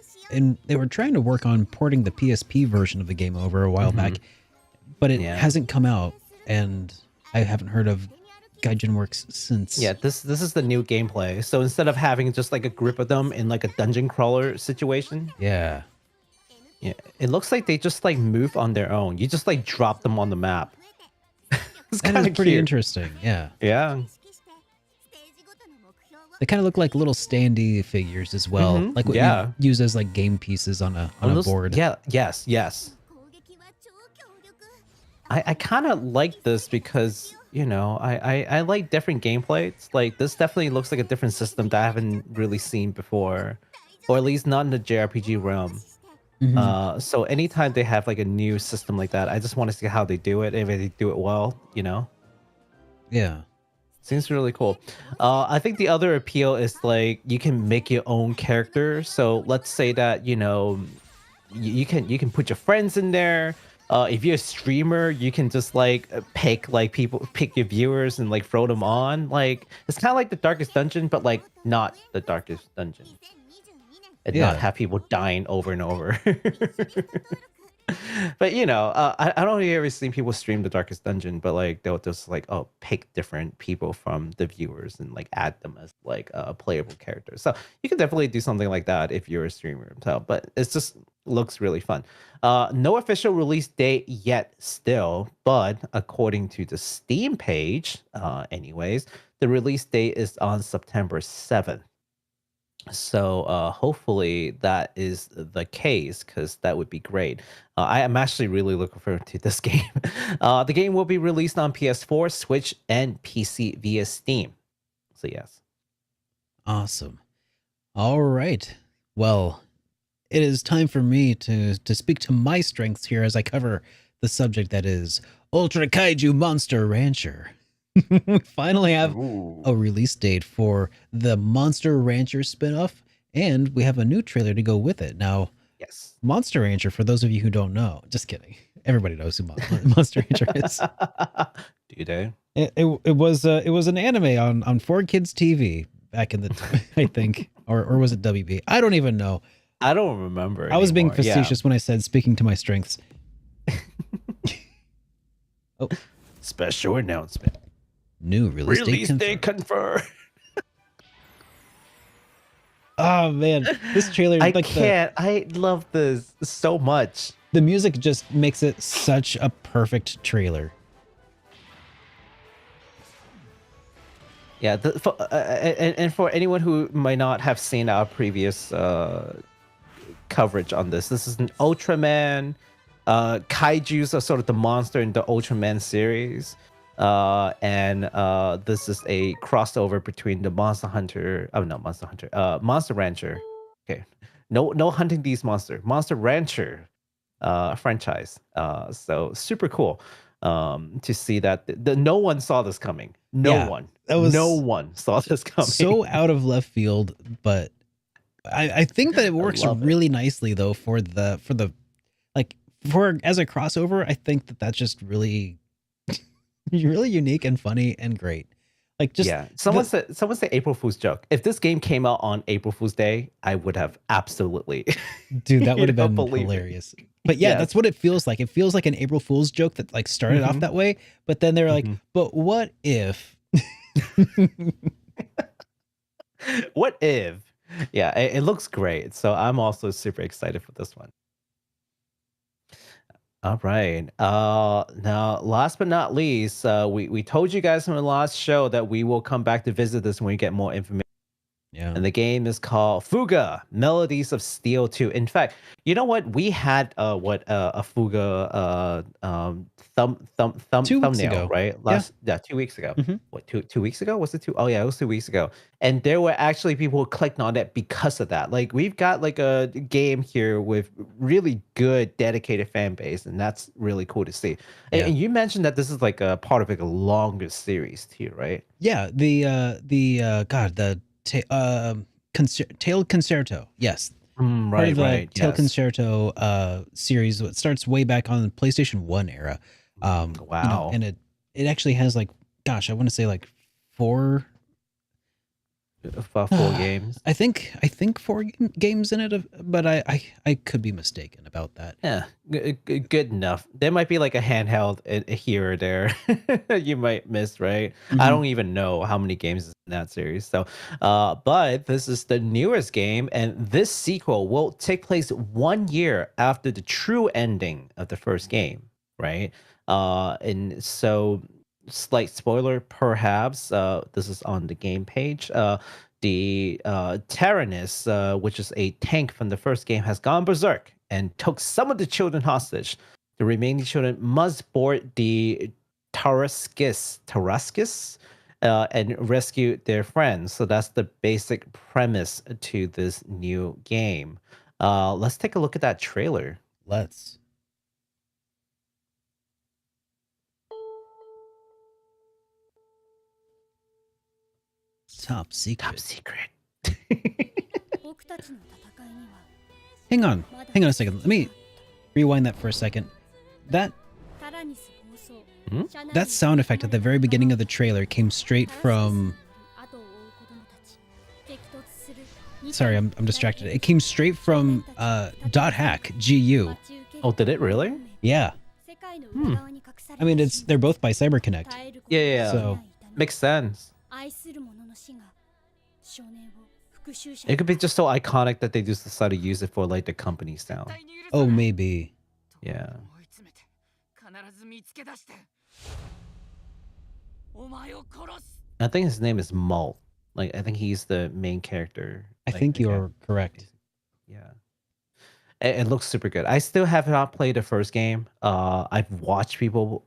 they were trying to work on porting the PSP version of the game over a while back, but it hasn't come out, and I haven't heard of Gaijin Works since. Yeah, this is the new gameplay. So instead of having just like a group of them in like a dungeon crawler situation, Yeah. yeah, it looks like they just like move on their own. You just like drop them on the map. It's That kind is of pretty cute. interesting. Yeah. Yeah. They kind of look like little standee figures as well, Mhm, like what yeah. you use as like game pieces on a board. Yeah, yes. I kind of like this because, you know, I like different gameplays. Like this definitely looks like a different system that I haven't really seen before, or at least not in the JRPG realm. Mhm. So anytime they have like a new system like that, I just want to see how they do it. If they do it well, you know, Yeah. seems really cool. I think the other appeal is like you can make your own character. So let's say that, you know, you can put your friends in there. If you're a streamer, you can just like pick your viewers and like throw them on. Like it's kind of like the Darkest Dungeon, but like not the Darkest Dungeon, and not Yeah. have people dying over and over. But you know, I don't ever see people stream the Darkest Dungeon, but like they'll just like pick different people from the viewers and like add them as like playable characters. So you can definitely do something like that if you're a streamer. So, but it's just looks really fun. No official release date yet, still, but according to the Steam page, anyways, the release date is on September 7th. So hopefully that is the case because that would be great. I am actually really looking forward to this game. The game will be released on PS4, Switch, and PC via Steam. So yes. Awesome. All right. Well, it is time for me to speak to my strengths here as I cover the subject that is Ultra Kaiju Monster Rancher. We finally have a release date for the Monster Rancher spinoff, and we have a new trailer to go with it. Now, Yes. Monster Rancher, for those of you who don't know, just kidding. Everybody knows who Monster Rancher is. Do they? It was an anime on 4Kids TV back in the I think, or was it WB? I don't even know. I don't remember. I was being anymore. Yeah. facetious when I said speaking to my strengths. Oh, Special announcement. new release date confirmed. confirmed. Oh man, this trailer, I like can't. I love this so much. the music just makes it such a perfect trailer. Yeah, and for anyone who might not have seen our previous coverage on this, this is an Ultraman. Kaiju's are sort of the monster in the Ultraman series. And this is a crossover between the Monster Hunter. Oh, no, Monster Hunter. Monster Rancher. Okay, no hunting these Monster Rancher franchise. So super cool to see that no one saw this coming. Yeah, No one saw this coming. So out of left field, but I think that it works really nicely though for the like for as a crossover. I think that that's just really really unique and funny and great. Like just Yeah. Someone said April Fool's joke. If this game came out on April Fool's Day, I would have absolutely dude, that would have been believe it. hilarious. But yeah, that's Yes. what it feels like. It feels like an April Fool's joke that like started off Mhm, that way, but then they were like, mhm. but what if? What if? Yeah, it looks great. So I'm also super excited for this one. All right. Now, last but not least, we told you guys in the last show that we will come back to visit this when we get more information. Yeah. And the game is called Fuga: Melodies of Steel 2. In fact, you know what? We had a Fuga Two weeks thumbnail, ago. right? Yeah. 2 weeks ago. Mhm. What, 2 weeks ago? Was it two? Oh yeah, it was 2 weeks ago. And there were actually people who clicked on it because of that. Like we've got like a game here with really good dedicated fan base, and that's really cool to see. Yeah. And you mentioned that this is like a part of like a longer series too, right? Yeah. Tailed Concerto. Yes. Part of Right, the right. Tail Yes. Concerto series. It starts way back on the PlayStation 1 era. Wow. And it actually has like, gosh, I want to say like four. About 4 games. I think four games in it, but I could be mistaken about that. Yeah, good enough. There might be like a handheld here or there you might miss, right? I Mhm. don't even know how many games is in that series. So, but this is the newest game, and this sequel will take place 1 year after the true ending of the first game, right? And so slight spoiler, perhaps. This is on the game page. The Tyrannus, which is a tank from the first game, has gone berserk and took some of the children hostage. The remaining children must board the Tarascus, and rescue their friends. So that's the basic premise to this new game. Let's take a look at that trailer. Let's. Top secret. Top secret. Hang on a second. Let me rewind that for a second. That sound effect at the very beginning of the trailer came straight from. Sorry, I'm distracted. It came straight from Dot Hack GU. Oh, did it really? Yeah. I mean, they're both by CyberConnect. Yeah. So Makes sense. It could be just so iconic that they just decided to use it for like the company sound. oh, maybe. Yeah. I think his name is Malt. Like I think he's the main character. I like, think the you're correct. Yeah. It looks super good. I still have not played the first game. I've watched people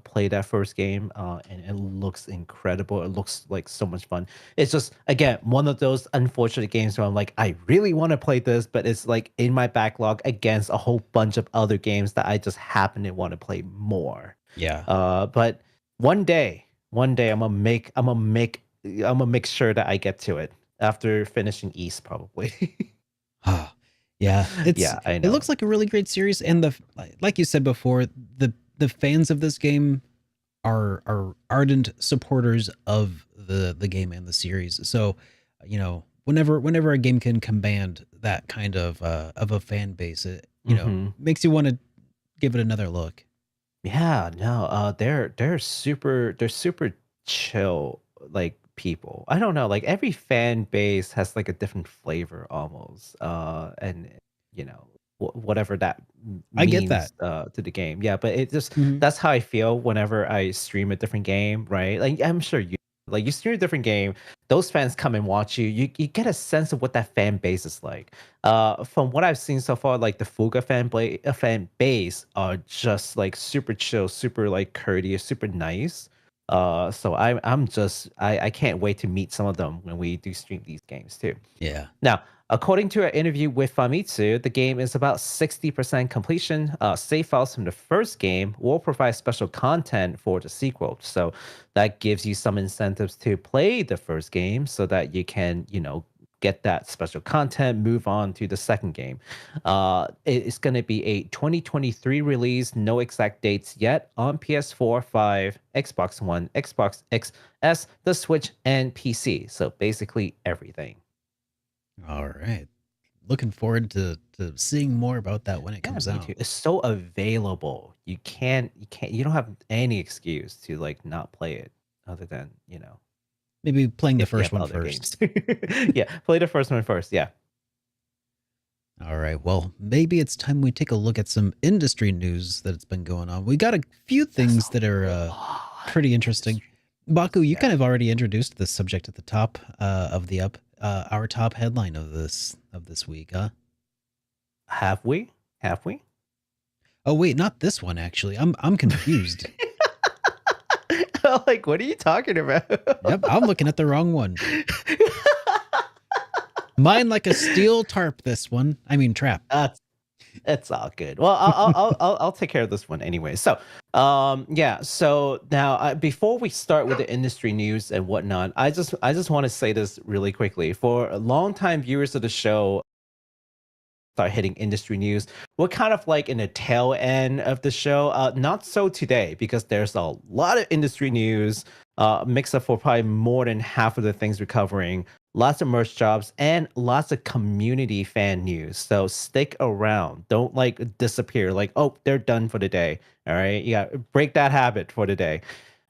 play that first game, and it looks incredible. It looks like so much fun. It's just again one of those unfortunate games where I'm like, I really want to play this, but it's like in my backlog against a whole bunch of other games that I just happen to want to play more. Yeah. But one day, I'm gonna make sure that I get to it after finishing East, probably. Yeah, Yeah, I it know. looks like a really great series, and like you said before, the fans of this game are ardent supporters of the game and the series. So, whenever a game can command that kind of a fan base, it Mhm. makes you want to give it another look. Yeah, no, they're super chill like people. I don't know, like every fan base has like a different flavor almost. And whatever that I get that. means to the game. Yeah, but it just Mhm. that's how I feel whenever I stream a different game, right? Like I'm sure you stream a different game, those fans come and watch you. You get a sense of what that fan base is like. From what I've seen so far, like the Fuga fan base are just like super chill, super like courteous, super nice. So I can't wait to meet some of them when we do stream these games too. Yeah. Now, according to an interview with Famitsu, the game is about 60% completion. Save files from the first game will provide special content for the sequel. So that gives you some incentives to play the first game so that you can, get that special content, move on to the second game. It's going to be a 2023 release, no exact dates yet, on PS4, 5, Xbox One, Xbox XS, the Switch, and PC. So basically everything. All right. Looking forward to seeing more about that when it Yeah, comes me out. too. It's so available. You don't have any excuse to like not play it other than, Maybe playing the if you first have one other first. games. Yeah, play the first one first. Yeah. All right. Well, maybe it's time we take a look at some industry news that's been going on. We got a few things that are pretty interesting. Baku, you kind of already introduced the subject at the top of the our top headline of this week, huh? Have we? Have we? Oh wait, not this one actually. I'm confused. Like, what are you talking about? Yep, I'm looking at the wrong one. Mine like a steel tarp. This one, I mean trap. It's all good. Well, I'll take care of this one anyway. So, yeah. So now, before we start with the industry news and whatnot, I just want to say this really quickly for longtime viewers of the show. Start hitting industry news. We're kind of like in the tail end of the show. Not so today because there's a lot of industry news. Mix up for probably more than half of the things we're covering. Lots of merch jobs and lots of community fan news. So stick around. Don't like disappear. Like, oh, they're done for the day. All right, yeah, break that habit for the day.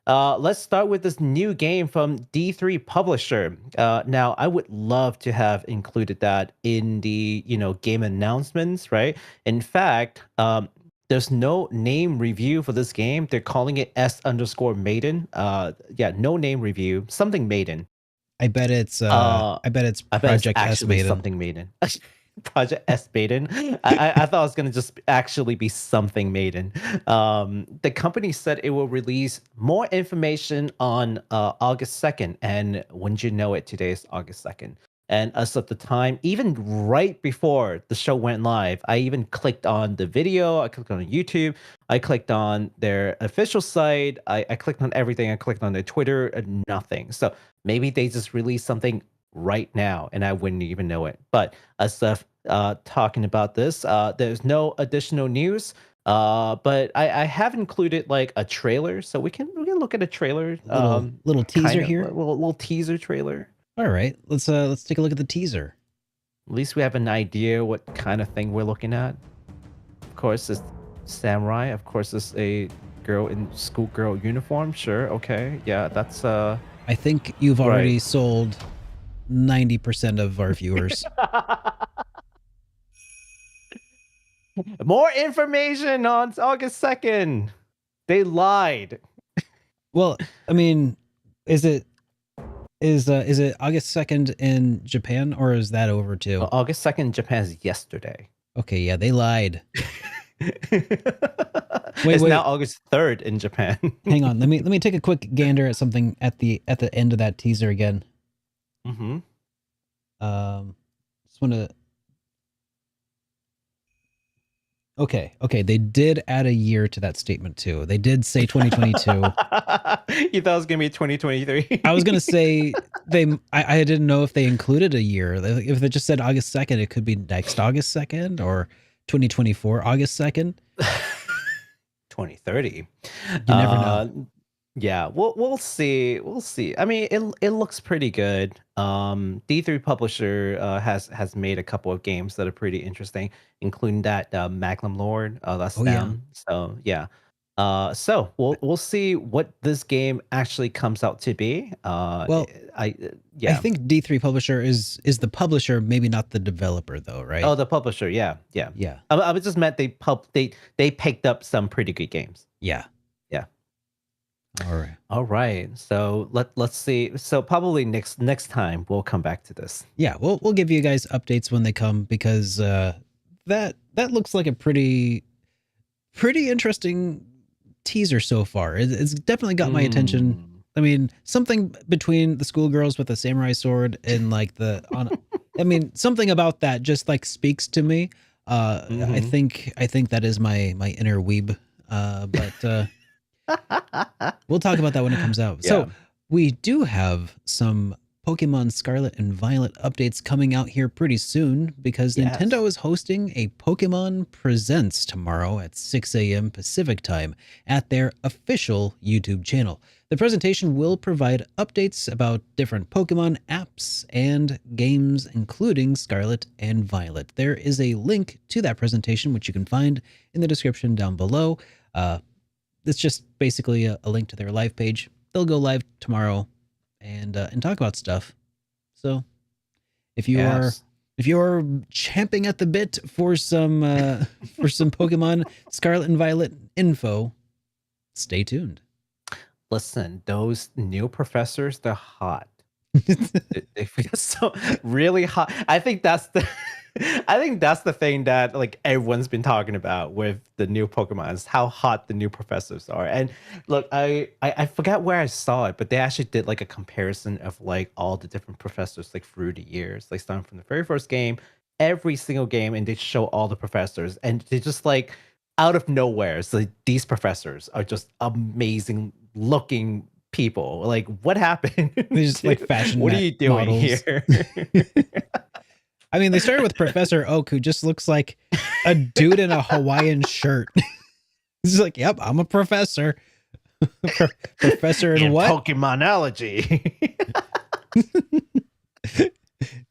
Let's start with this new game from D3 Publisher. Now, I would love to have included that in the game announcements, right? In fact, there's no name review for this game. They're calling it S_Maiden. Yeah, no name review. Something Maiden. I bet it's I bet it's Project S actually Maiden. something Maiden. Project S Maiden. I thought it was going to just actually be something Maiden. The company said it will release more information on August 2nd. And wouldn't you know it, today is August 2nd. And as of the time, even right before the show went live, I even clicked on the video. I clicked on YouTube. I clicked on their official site. I clicked on everything. I clicked on their Twitter and nothing. So maybe they just released something right now and I wouldn't even know it. But as of talking about this, there's no additional news. But I have included like a trailer, so we can look at a trailer. Little teaser here. Little teaser trailer. All right, let's take a look at the teaser. At least we have an idea what kind of thing we're looking at. Of course, it's samurai. Of course, it's a girl in schoolgirl uniform. Sure, okay, yeah, that's I think you've already sold 90% of our viewers. More information on August 2nd. They lied. Well, I mean, is it August 2nd in Japan or is that over too? Well, August 2nd in Japan is yesterday. Okay, yeah, they lied. It's now August 3rd in Japan. Hang on, let me take a quick gander at something at the end of that teaser again. Mm-hmm. Just want to. Okay, they did add a year to that statement too. They did say 2022. You thought it was gonna be 2023? I was gonna say I didn't know if they included a year. If they just said August 2nd, it could be next August 2nd or 2024 August 2nd. 2030. You never know. Yeah, we'll see. We'll see. I mean, it looks pretty good. D3 Publisher has made a couple of games that are pretty interesting, including that Magnum Lord. That's them. So yeah. So we'll see what this game actually comes out to be. Well, I think D3 Publisher is the publisher, maybe not the developer though, right? Oh, the publisher. Yeah. I just meant they picked up some pretty good games. Yeah. All right. So let's see. So probably next time we'll come back to this. Yeah, we'll give you guys updates when they come because that looks like a pretty interesting teaser so far. It's definitely got my attention. I mean, something between the schoolgirls with a samurai sword and like I mean, something about that just like speaks to me. I think that is my inner weeb. But we'll talk about that when it comes out. Yeah. So we do have some Pokemon Scarlet and Violet updates coming out here pretty soon because Yes. Nintendo is hosting a Pokemon Presents tomorrow at 6 a.m. Pacific time at their official YouTube channel. The presentation will provide updates about different Pokemon apps and games, including Scarlet and Violet. There is a link to that presentation, which you can find in the description down below. It's just basically a link to their live page. They'll go live tomorrow and talk about stuff. So if you are champing at the bit for some Pokemon Scarlet and Violet info, stay tuned. Listen, those new professors, they're hot. They feel so really hot. I think that's the thing that like everyone's been talking about with the new Pokemon is how hot the new professors are. And look, I forget where I saw it, but they actually did like a comparison of like all the different professors like through the years, like starting from the very first game, every single game, and they show all the professors, and they just like out of nowhere, so these professors are just amazing looking people. Like, what happened? They just like fashion. What are you doing models here? I mean, they started with Professor Oak, who just looks like a dude in a Hawaiian shirt. He's like, "Yep, I'm a professor." Professor in what? Pokemonology.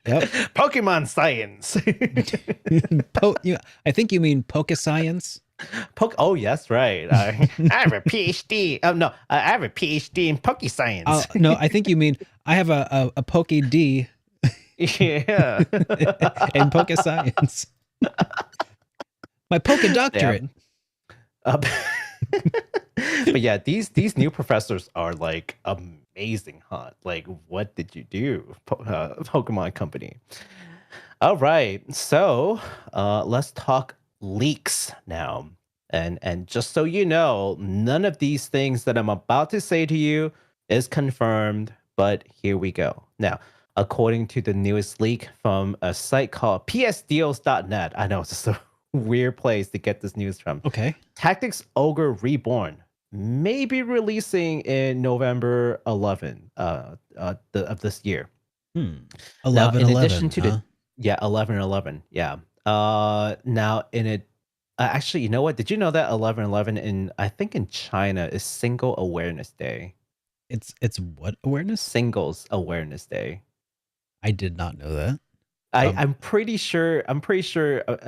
Yep. Pokemon science. I think you mean Poke Science. Oh, yes, right. I have a PhD. Oh, no, I have a PhD in Poke Science. No, I think you mean I have a Poke D. Yeah. in Poke Science. My Poke Doctorate. But yeah, these new professors are like amazing hot. Like, what did you do, Pokemon Company? All right, so let's talk leaks now. And just so you know, none of these things that I'm about to say to you is confirmed, but here we go. Now, according to the newest leak from a site called psdeals.net, I know it's just a weird place to get this news from. Okay. Tactics Ogre Reborn may be releasing in November 11 of this year. 11, in 11, addition to the 11/11, yeah. Now in it, actually, you know what? Did you know that 11/11 I think in China is Single Awareness Day? It's what awareness? Singles Awareness Day. I did not know that. I'm pretty sure.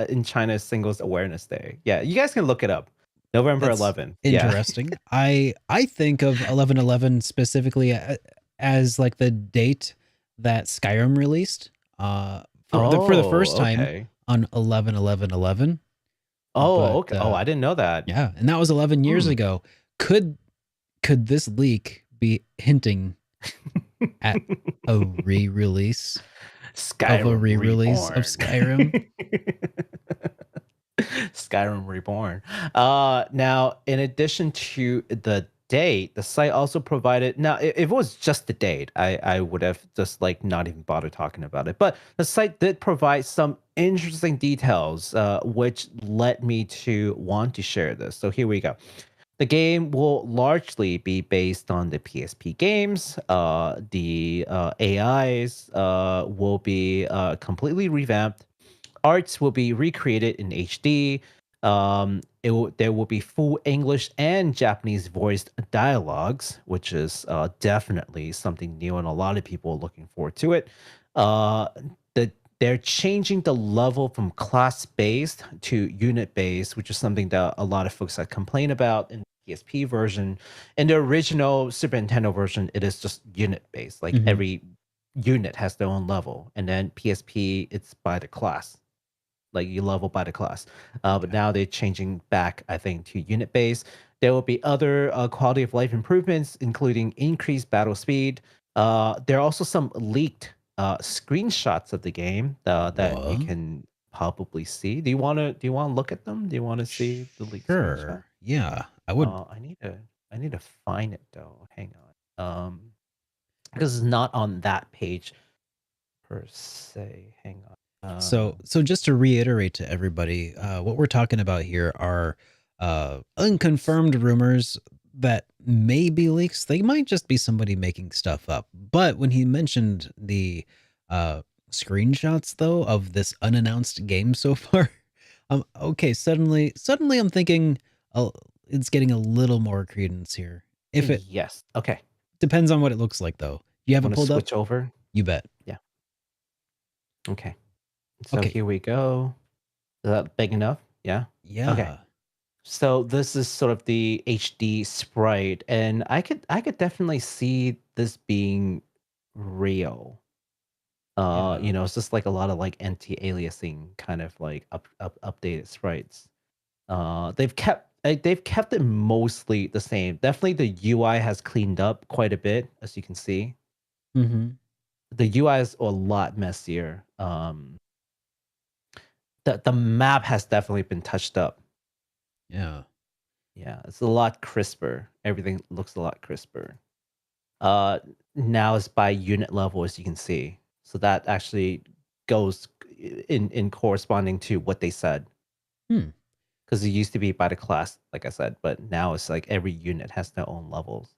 In China, Singles Awareness Day. Yeah, you guys can look it up. November 11th. Interesting. Yeah. I think of 11/11 specifically as like the date that Skyrim released. For the first time on 11/11/11. Oh, okay. Oh, I didn't know that. Yeah, and that was 11 years ago. Could this leak be hinting at a re-release? Skyrim of a re-release Reborn. of Skyrim. Skyrim Reborn. Now, in addition to the date, the site also provided. Now, if it was just the date, I would have just like not even bothered talking about it. But the site did provide some interesting details, which led me to want to share this. So here we go. The game will largely be based on the PSP games. The AIs will be completely revamped. Arts will be recreated in HD. There will be full English and Japanese voiced dialogues, which is definitely something new, and a lot of people are looking forward to it. They're changing the level from class-based to unit-based, which is something that a lot of folks have complained about in the PSP version. In the original Super Nintendo version, it is just unit-based. Like every unit has their own level. And then PSP, it's by the class. Like you level by the class. But now they're changing back, I think, to unit-based. There will be other quality of life improvements, including increased battle speed. There are also some leaked screenshots of the game that you can probably see. Do you want to look at them? Do you want to see the leaked screenshot? Yeah, I would. I need to find it though. Hang on. Because it's not on that page per se. Hang on. So just to reiterate to everybody, what we're talking about here are unconfirmed rumors that may be leaks. They might just be somebody making stuff up. But when he mentioned the screenshots though of this unannounced game so far, okay, suddenly I'm thinking it's getting a little more credence here. If it Yes. Okay. depends on what it looks like though. You have it Want to pulled up? switch over? You bet. Yeah. Okay. So Okay. here we go. Is that big enough? Yeah. Okay. Yeah. So this is sort of the HD sprite, and I could definitely see this being real. Yeah. It's just like a lot of like anti-aliasing kind of like updated sprites. They've kept it mostly the same. Definitely the UI has cleaned up quite a bit, as you can see. Mm-hmm. The UI is a lot messier. The map has definitely been touched up. Yeah. Yeah, it's a lot crisper. Everything looks a lot crisper. Uh, Now it's by unit level, as you can see. So that actually goes in corresponding to what they said. Hmm. Because it used to be by the class, like I said, but now it's like every unit has their own levels.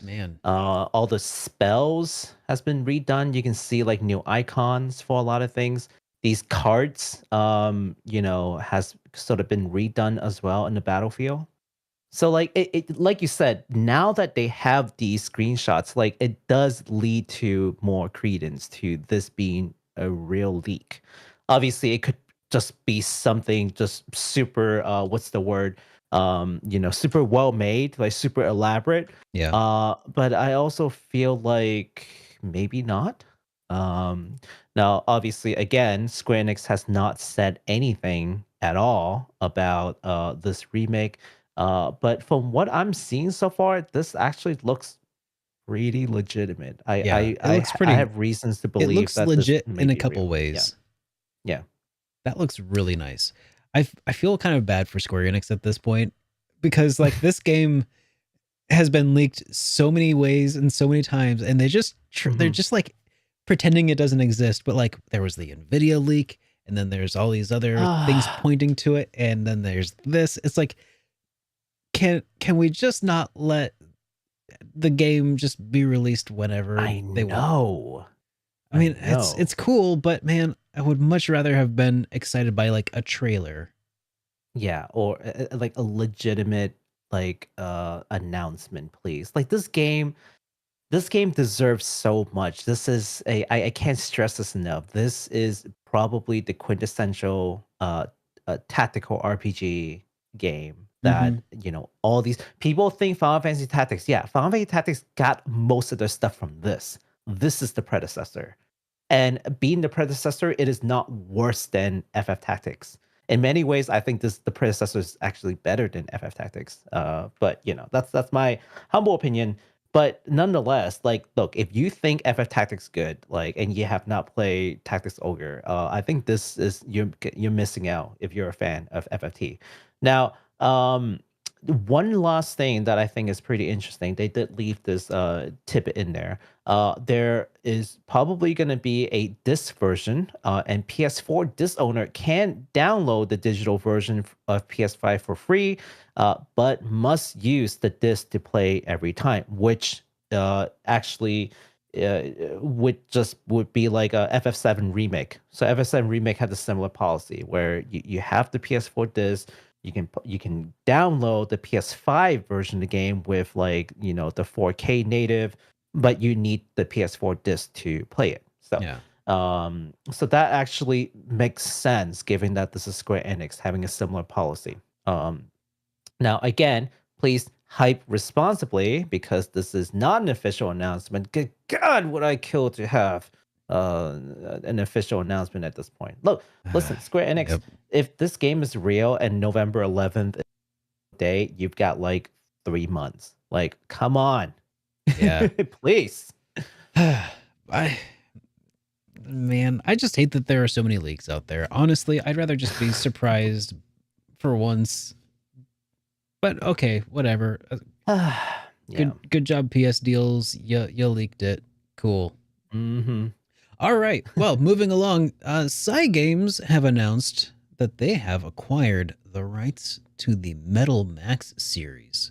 Man. All the spells has been redone. You can see like new icons for a lot of things. These cards, has sort of been redone as well in the battlefield. So like like you said, now that they have these screenshots, like it does lead to more credence to this being a real leak. Obviously, it could just be something just super what's the word? Super well made, like super elaborate. Yeah. But I also feel like maybe not. Um Now obviously again, Square Enix has not said anything at all about this remake, but from what I'm seeing so far, this actually looks pretty legitimate. Yeah. It looks I pretty have reasons to it believe looks that this legit may in a be couple real. Yeah, ways. yeah. That looks really nice. I feel kind of bad for Square Enix at this point because like this game has been leaked so many ways and so many times, and they're Hmm. just like pretending it doesn't exist. But like there was the Nvidia leak, and then there's all these other things pointing to it, and then there's this. It's like can we just not let the game just be released whenever I they want? know. I I mean, know. it's cool, but man, I would much rather have been excited by like a trailer. Yeah, or like a legitimate like announcement, please. Like this game deserves so much. This is I can't stress this enough. This is probably the quintessential tactical RPG game Mm-hmm. that, all these people think Final Fantasy Tactics. Yeah, Final Fantasy Tactics got most of their stuff from this. This is the predecessor. And being the predecessor, it is not worse than FF Tactics. In many ways, I think the predecessor is actually better than FF Tactics. But that's my humble opinion. But nonetheless, like, look, if you think FF Tactics good, like, and you have not played Tactics Ogre, I think this is you're missing out if you're a fan of FFT. Now, one last thing that I think is pretty interesting, they did leave this tidbit in there. There is probably going to be a disc version, and PS4 disc owner can download the digital version of PS5 for free, but must use the disc to play every time, which actually would be like a FF7 remake. So FF7 remake had a similar policy where you have the PS4 disc, you can download the PS5 version of the game with like the 4K native, but you need the PS4 disc to play it. Yeah. So that actually makes sense given that this is Square Enix having a similar policy. Now again, please hype responsibly because this is not an official announcement. Good God, would I kill to have an official announcement at this point? Look, listen, Square Enix, Yep. if this game is real and November 11th is the day, you've got like 3 months. Like, come on. Yeah. Please. I just hate that there are so many leaks out there. Honestly, I'd rather just be surprised for once. But okay, whatever. Yeah. Good job, PS Deals. You leaked it. Cool. Mm-hmm. All right. Well, moving along, Cygames have announced that they have acquired the rights to the Metal Max series.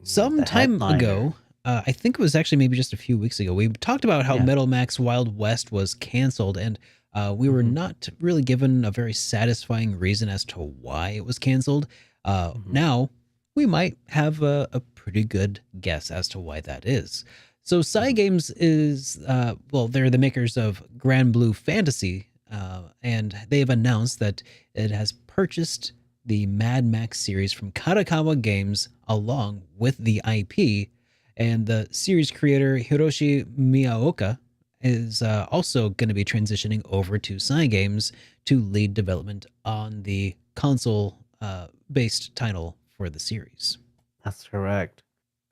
Some The time headliner. ago, I think it was actually maybe just a few weeks ago, we talked about how Yeah. Metal Max Wild West was canceled, and we were Mhm, not really given a very satisfying reason as to why it was canceled. mhm, Now, we might have a pretty good guess as to why that is. So, mhm. Cygames is, well, they're the makers of Grand Blue Fantasy, and they've announced that it has purchased the Mad Max series from Karakawa Games along with the IP. And the series creator Hiroshi Miyaoka is also going to be transitioning over to Cygames to lead development on the console based title for the series. That's correct.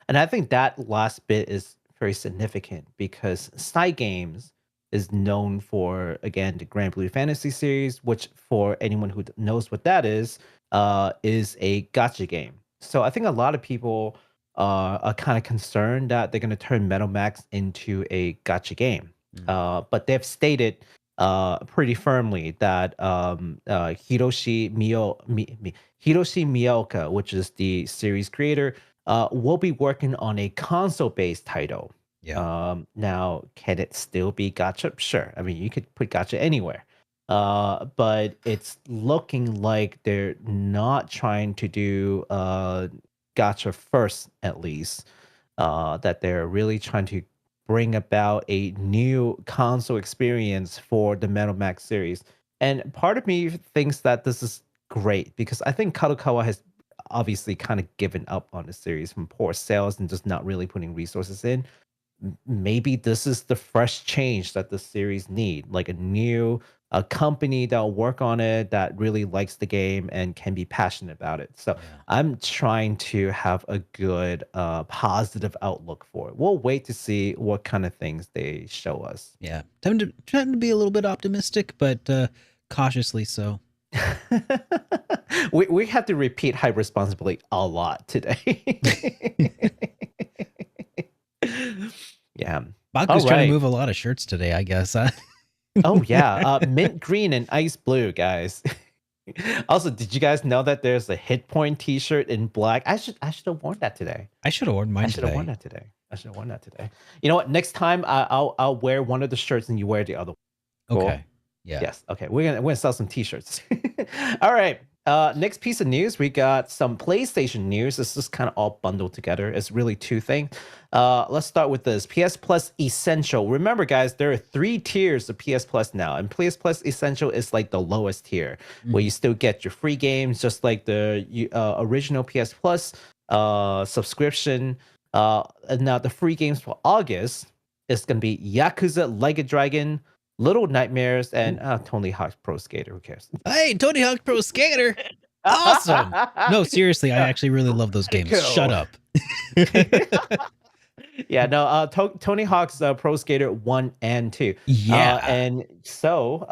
And I think that last bit is very significant because Side Games is known for, again, the Grand Blue Fantasy series, which for anyone who knows what that is a gotcha game. So I think a lot of people are kind of concerned that they're going to turn Metal Max into a gotcha game. Mm. But they've stated pretty firmly that Hiroshi Miyaoka, which is the series creator, we'll be working on a console-based title. Yeah. Now, can it still be gacha? Sure. I mean, you could put gacha anywhere. But it's looking like they're not trying to do gacha first, at least. That they're really trying to bring about a new console experience for the Metal Max series. And part of me thinks that this is great because I think Kadokawa has obviously kind of given up on the series from poor sales and just not really putting resources in. Maybe this is the fresh change that the series need, like a new a company that'll work on it that really likes the game and can be passionate about it. So Yeah. I'm trying to have a good positive outlook for it. We'll wait to see what kind of things they show us. Yeah. Time to be a little bit optimistic, but cautiously so. We have to repeat high responsibility a lot today. Yeah. All Baku's trying to right. move a lot of shirts today, I guess. Huh? Oh yeah. Mint green and ice blue, guys. Also, did you guys know that there's a HitPoint T-shirt in black? I should have worn that today. I should have worn I mine should have worn today. that today. I should have worn that today. You know what? Next time I'll wear one of the shirts and you wear the other one. Cool. Okay. Yeah. Yes. Okay. We're gonna sell some T-shirts. All right. Next piece of news, we got some PlayStation news. This is kind of all bundled together. It's really two things. Let's start with this PS Plus Essential. Remember, guys, there are 3 tiers of PS Plus now, and PS Plus Essential is like the lowest tier, where Mhm. you still get your free games, just like the original PS Plus subscription. And now the free games for August is gonna be Yakuza Like a Dragon, Little Nightmares, and Tony Hawk's Pro Skater. Who cares? Hey, Tony Hawk Pro Skater. Awesome. No, seriously, I actually really love those games. Shut Radical. up. Yeah, no, Tony Hawk's Pro Skater 1 and 2. Yeah. And so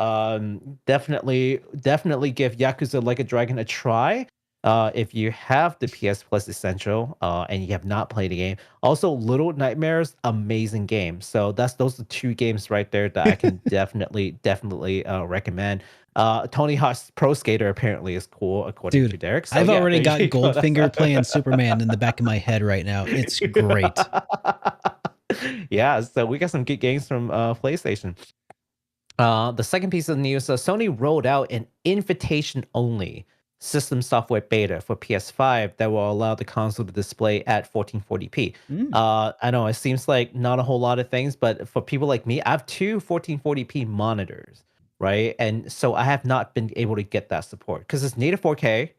definitely give Yakuza Like a Dragon a try. If you have the PS Plus Essential and you have not played the game. Also, Little Nightmares, amazing game. So those are 2 games right there that I can definitely recommend. Tony Hawk's Pro Skater apparently is cool according to Dude, Derek. So I've yeah, already there you got go. Goldfinger playing Superman in the back of my head right now. It's great. Yeah, so we got some good games from PlayStation. The second piece of news, Sony rolled out an invitation-only system software beta for PS5 that will allow the console to display at 1440p. Mm. I know it seems like not a whole lot of things, but for people like me, I have 2 1440p monitors, right? And so I have not been able to get that support because it's native 4K,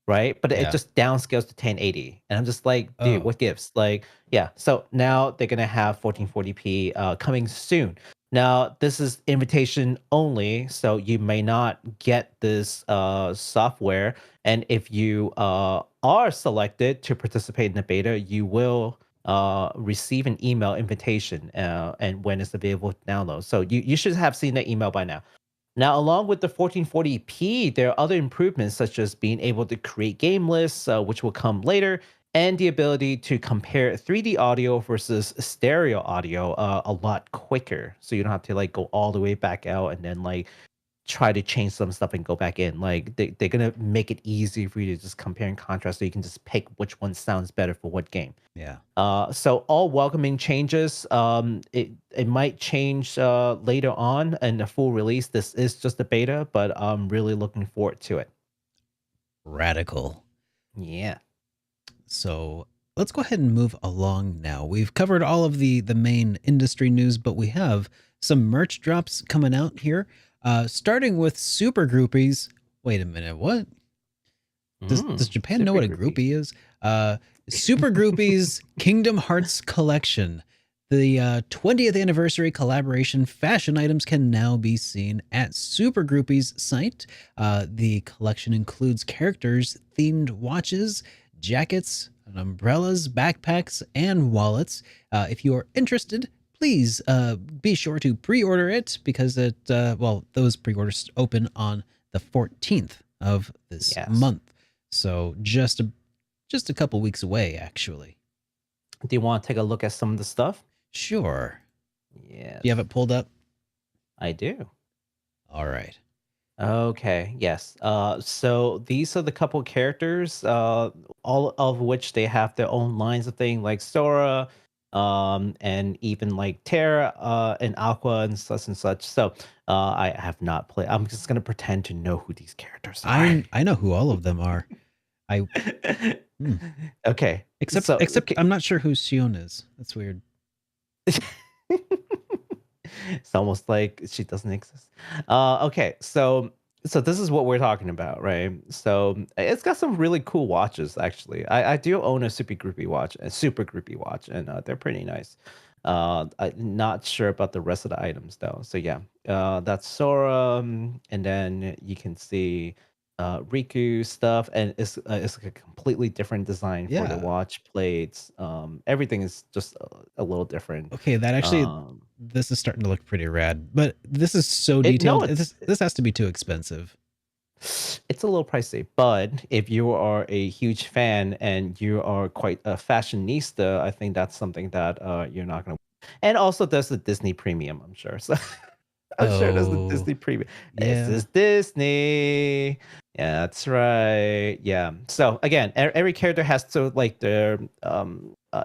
right? But it Yeah. just downscales to 1080. And I'm just like, dude, Oh. what gives? Like, yeah. So now they're going to have 1440p coming soon. Now, this is invitation only, so you may not get this software. And if you are selected to participate in the beta, you will receive an email invitation and when it's available to download. So you should have seen the email by now. Now, along with the 1440p, there are other improvements such as being able to create game lists, which will come later, and the ability to compare 3D audio versus stereo audio a lot quicker. So you don't have to like go all the way back out and then like try to change some stuff and go back in. Like they're gonna make it easy for you to just compare and contrast, so you can just pick which one sounds better for what game. Yeah. So all welcoming changes. It might change later on in the full release. This is just a beta, but I'm really looking forward to it. Radical. Yeah. So let's go ahead and move along now. We've covered all of the main industry news, but we have some merch drops coming out here. Starting with Super Groupies. Wait a minute, what? Does Japan know what a groupie is? Super Groupies Kingdom Hearts Collection. The 20th anniversary collaboration fashion items can now be seen at Super Groupies site. The collection includes characters themed watches, jackets, umbrellas, backpacks, and wallets. If you are interested, please be sure to pre-order it because those pre-orders open on the 14th of this month. So just a couple weeks away, actually. Do you want to take a look at some of the stuff? Sure. Yeah. You have it pulled up? I do. All right. Okay, yes. So these are the couple characters, all of which they have their own lines of thing, like Sora, and even like Terra, and Aqua and such and such. So I have not played. I'm just gonna pretend to know who these characters are. I know who all of them are. Okay. Except okay. I'm not sure who Shion is. That's weird. It's almost like she doesn't exist. Okay, so this is what we're talking about, right? So it's got some really cool watches, actually. I do own a super groupie watch, and they're pretty nice. I'm not sure about the rest of the items though. So yeah, that's Sora, and then you can see Riku stuff, and it's like a completely different design for the watch plates. Everything is just a little different. Okay, that actually this is starting to look pretty rad, but this is so detailed. This has to be too expensive. It's a little pricey, but if you are a huge fan and you are quite a fashionista, I think that's something that you're not going to. And also, there's the Disney Premium, I'm sure. So I'm sure there's the Disney Premium. Yeah. This is Disney. Yeah, that's right. Yeah. So again, every character has to like their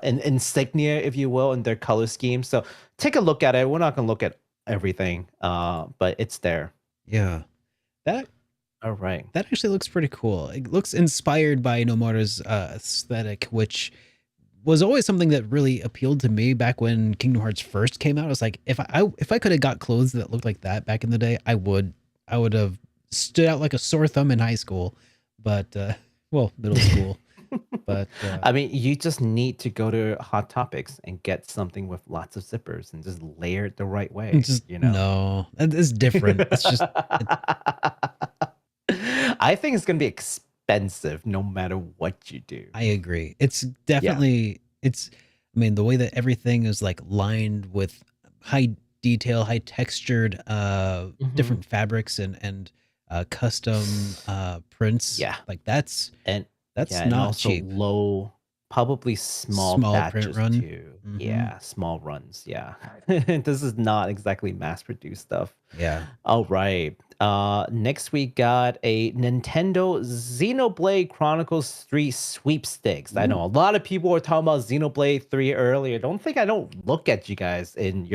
an insignia, if you will, in their color scheme. So take a look at it. We're not going to look at everything, but it's there. Yeah. All right. That actually looks pretty cool. It looks inspired by Nomura's aesthetic, which was always something that really appealed to me back when Kingdom Hearts first came out. I was like, if I could have got clothes that looked like that back in the day, I would have stood out like a sore thumb in high school, but middle school. But I mean, you just need to go to Hot Topics and get something with lots of zippers and just layer it the right way. No, it's different. It's just. I think it's gonna be expensive no matter what you do. I agree. It's definitely I mean, the way that everything is like lined with high detail, high textured, different fabrics and custom prints. Yeah, like that's not and also cheap. Low, probably small batches print run too. Yeah, small runs. Yeah, this is not exactly mass produced stuff. Yeah. All right. Next we got a Nintendo Xenoblade Chronicles 3 sweepstakes. I know a lot of people were talking about Xenoblade 3 earlier. Don't think I don't look at you guys in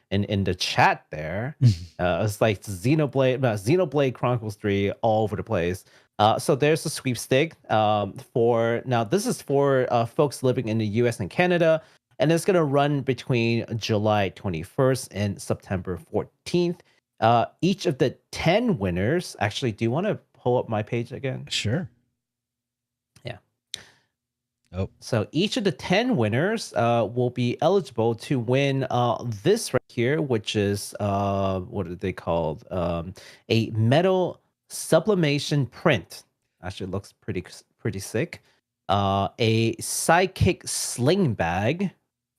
the chat there. It's like Xenoblade Chronicles 3 all over the place. So there's a sweepstake this is for folks living in the US and Canada, and it's going to run between July 21st and September 14th. Each of the 10 winners, actually, do you want to pull up my page again? Sure. Yeah. Oh. So each of the 10 winners will be eligible to win this right here, which is, what are they called? A metal sublimation print. Actually looks pretty sick. A sidekick sling bag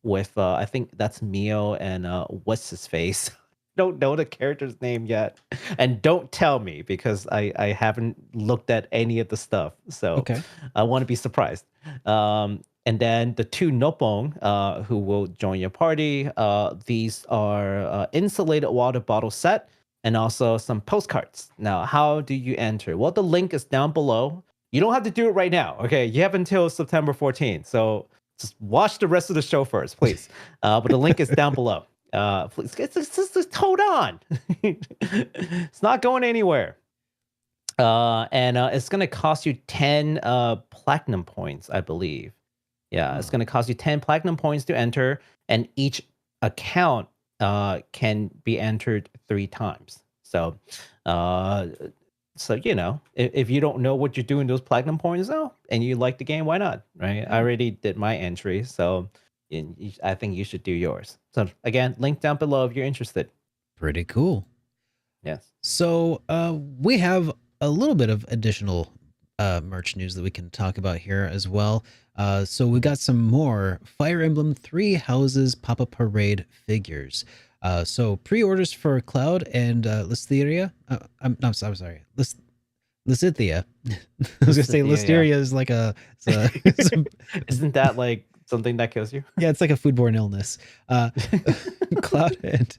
with, I think that's Mio and what's his face? Don't know the character's name yet, and don't tell me because I haven't looked at any of the stuff, so I want to be surprised. And then the 2 Nopon who will join your party. These are insulated water bottle set and also some postcards. Now, how do you enter? Well, the link is down below. You don't have to do it right now. Okay, you have until September 14th. So just watch the rest of the show first, please. But the link is down below. Please, just hold on. It's not going anywhere. And it's going to cost you 10 platinum points, I believe. Yeah, it's going to cost you 10 platinum points to enter, and each account can be entered 3 times. So, you know, if you don't know what you're doing those platinum points now, and you like the game, why not? Right? I already did my entry, so I think you should do yours. So again, link down below if you're interested. Pretty cool. Yes. So we have a little bit of additional merch news that we can talk about here as well. So we got some more Fire Emblem Three Houses Pop-Up Parade figures. So pre-orders for Cloud and Listeria. I'm sorry, Lysithia. I was gonna say Listeria is like Isn't that like something that kills you? Yeah, it's like a foodborne illness. Cloud and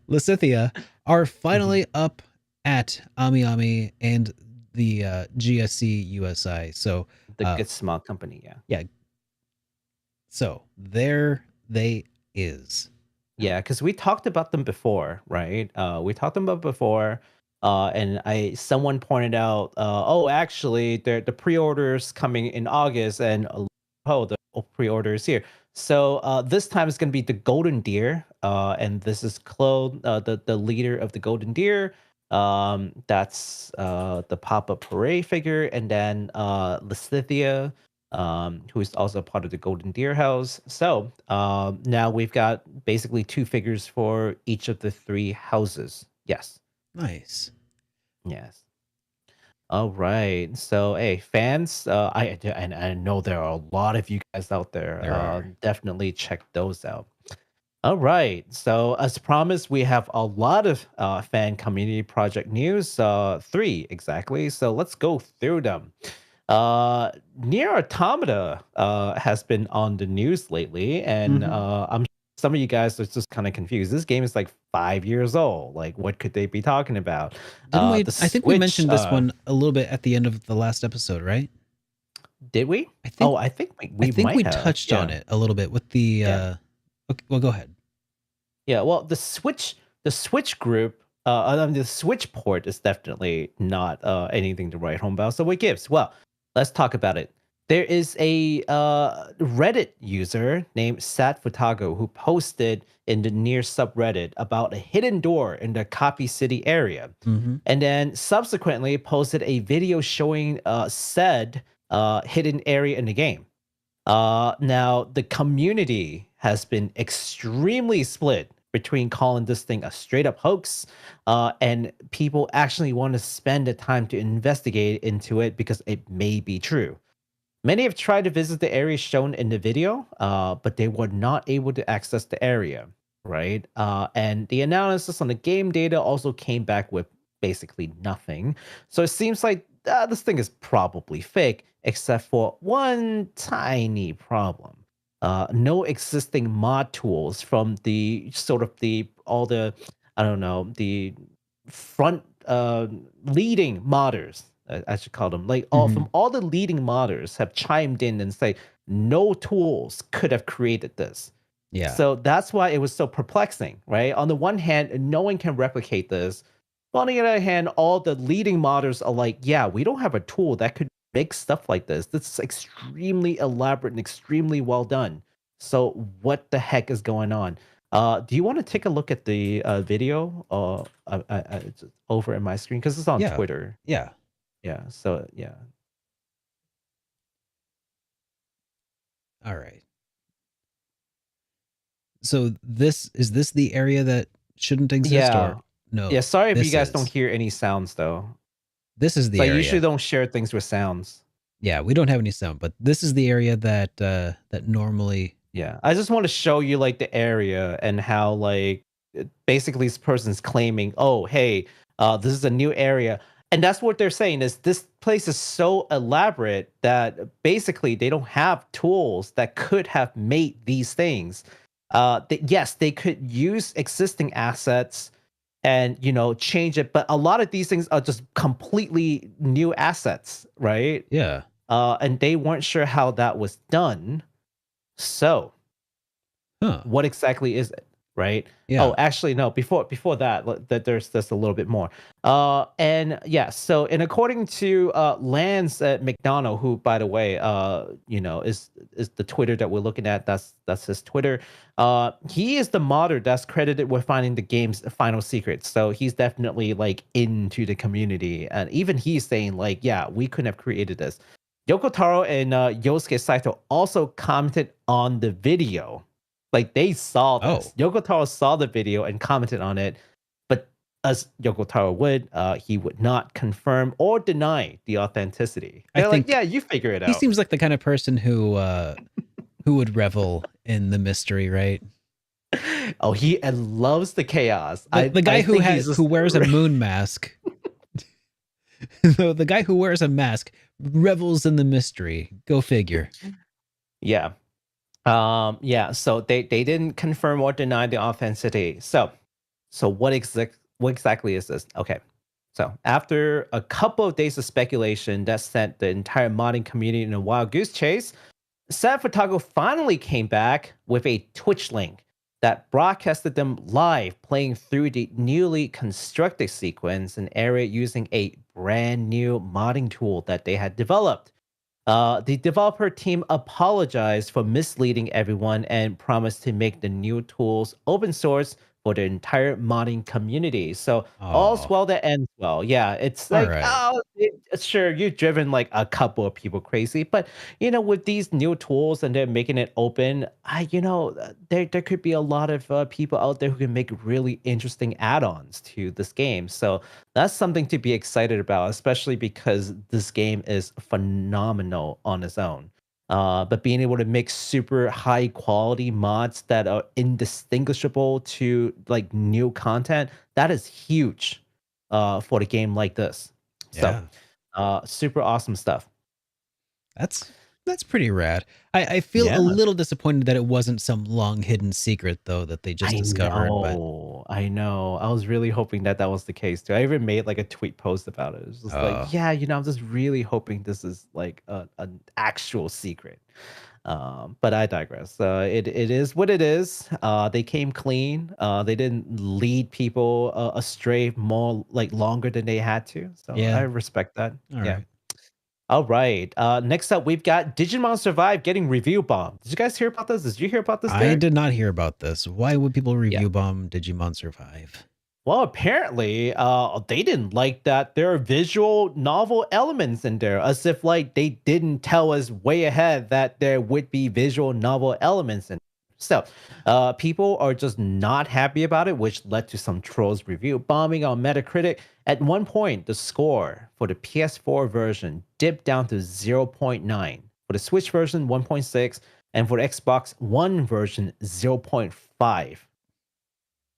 Lysithia are finally up at Ami and the GSC USI. So the Good Small Company, yeah. So there they is. Yeah, because we talked about them before, right? We talked about before, and someone pointed out, oh, actually, the pre-orders coming in August, and the pre-orders here. So this time it's going to be the Golden Deer, and this is Claude, the leader of the Golden Deer. That's the pop-up parade figure, and then Lysithia, who is also part of the Golden Deer House. So now we've got basically 2 figures for each of the 3 houses. Yes. Nice. Yes. All right. So, hey, fans, I know there are a lot of you guys out there. There are. Definitely check those out. All right. So, as promised, we have a lot of fan community project news. 3 exactly. So let's go through them. Near Automata has been on the news lately, and I'm sure some of you guys are just kind of confused. This game is like 5 years old. Like, what could they be talking about? Didn't we? The I think we Switch, mentioned this one a little bit at the end of the last episode, right? Did we? I think. I think we I think might we have. touched on it a little bit with the. Okay, well, go ahead. Yeah. Well, the Switch group. The Switch port is definitely not anything to write home about. So what gives? Well, let's talk about it. There is a Reddit user named Sat Futago who posted in the Near subreddit about a hidden door in the Copy City area, and then subsequently posted a video showing said hidden area in the game. Now, the community has been extremely split between calling this thing a straight up hoax, and people actually want to spend the time to investigate into it because it may be true. Many have tried to visit the area shown in the video, but they were not able to access the area, right? And the analysis on the game data also came back with basically nothing. So it seems like this thing is probably fake, except for one tiny problem. No existing mod tools from the front leading modders, I should call them, like from all the leading modders have chimed in and say no tools could have created this. Yeah. So that's why it was so perplexing, right? On the one hand, no one can replicate this. But on the other hand, all the leading modders are like, yeah, we don't have a tool that could make stuff like this. This is extremely elaborate and extremely well done. So what the heck is going on? Do you want to take a look at the video it's over in my screen? Because it's on Twitter. Yeah. Yeah. So, yeah. All right. So is this the area that shouldn't exist? Yeah. Or no? Yeah. Sorry if you guys don't hear any sounds, though. This is the area. I usually don't share things with sounds. Yeah, we don't have any sound, but this is the area that that normally. Yeah, I just want to show you like the area and how like basically this person's claiming, oh, hey, this is a new area. And that's what they're saying is this place is so elaborate that basically they don't have tools that could have made these things. Yes, they could use existing assets and change it. But a lot of these things are just completely new assets, right? Yeah. And they weren't sure how that was done. So Huh. what exactly is it, right? Yeah. Oh, actually, no. Before that, that there's just a little bit more. And yeah. So, and according to Lance at McDonald, who, by the way, is the Twitter that we're looking at. That's his Twitter. He is the modder that's credited with finding the game's final secrets. So he's definitely like into the community, and even he's saying like, yeah, we couldn't have created this. Yoko Taro and Yosuke Saito also commented on the video. Like they saw this. Oh. Yoko Taro saw the video and commented on it, but as Yoko Taro would, he would not confirm or deny the authenticity. I They're like, think yeah, you figure it he out. seems like the kind of person who would revel in the mystery, right? Oh, he loves the chaos. The guy I who think he's just- who wears a moon mask. The guy who wears a mask revels in the mystery. Go figure. Yeah. Yeah, so they didn't confirm or deny the authenticity. So what exactly is this? Okay. So after a couple of days of speculation that sent the entire modding community in a wild goose chase, Sad Photographer finally came back with a Twitch link that broadcasted them live playing through the newly constructed sequence and area using a brand new modding tool that they had developed. The developer team apologized for misleading everyone and promised to make the new tools open source for the entire modding community. So all's Oh, well that ends well. Yeah, it's all like, right. sure, you've driven like a couple of people crazy, but with these new tools and they're making it open, there could be a lot of people out there who can make really interesting add-ons to this game. So that's something to be excited about, especially because this game is phenomenal on its own. But being able to make super high quality mods that are indistinguishable to like new content, that is huge for the game like this. So, Yeah. super awesome stuff. That's pretty rad. I feel Yeah. a little disappointed that it wasn't some long hidden secret though that they just discovered. But I know. I was really hoping that was the case too. I even made like a tweet post about it. It's just like, yeah, I'm just really hoping this is like an actual secret. But I digress. It is what it is. They came clean. They didn't lead people astray more like longer than they had to. So yeah. I respect that. All Yeah. right. All right. Next up, we've got Digimon Survive getting review bombed. Did you guys hear about this? Did you hear about this? I Derek? did not hear about this. Why would people Yeah. review bomb Digimon Survive? Well, apparently, they didn't like that there are visual novel elements in there, as if like they didn't tell us way ahead that there would be visual novel elements in. So, people are just not happy about it, which led to some trolls review bombing on Metacritic. At one point, the score for the PS4 version dipped down to 0.9, for the Switch version 1.6, and for the Xbox One version 0.5.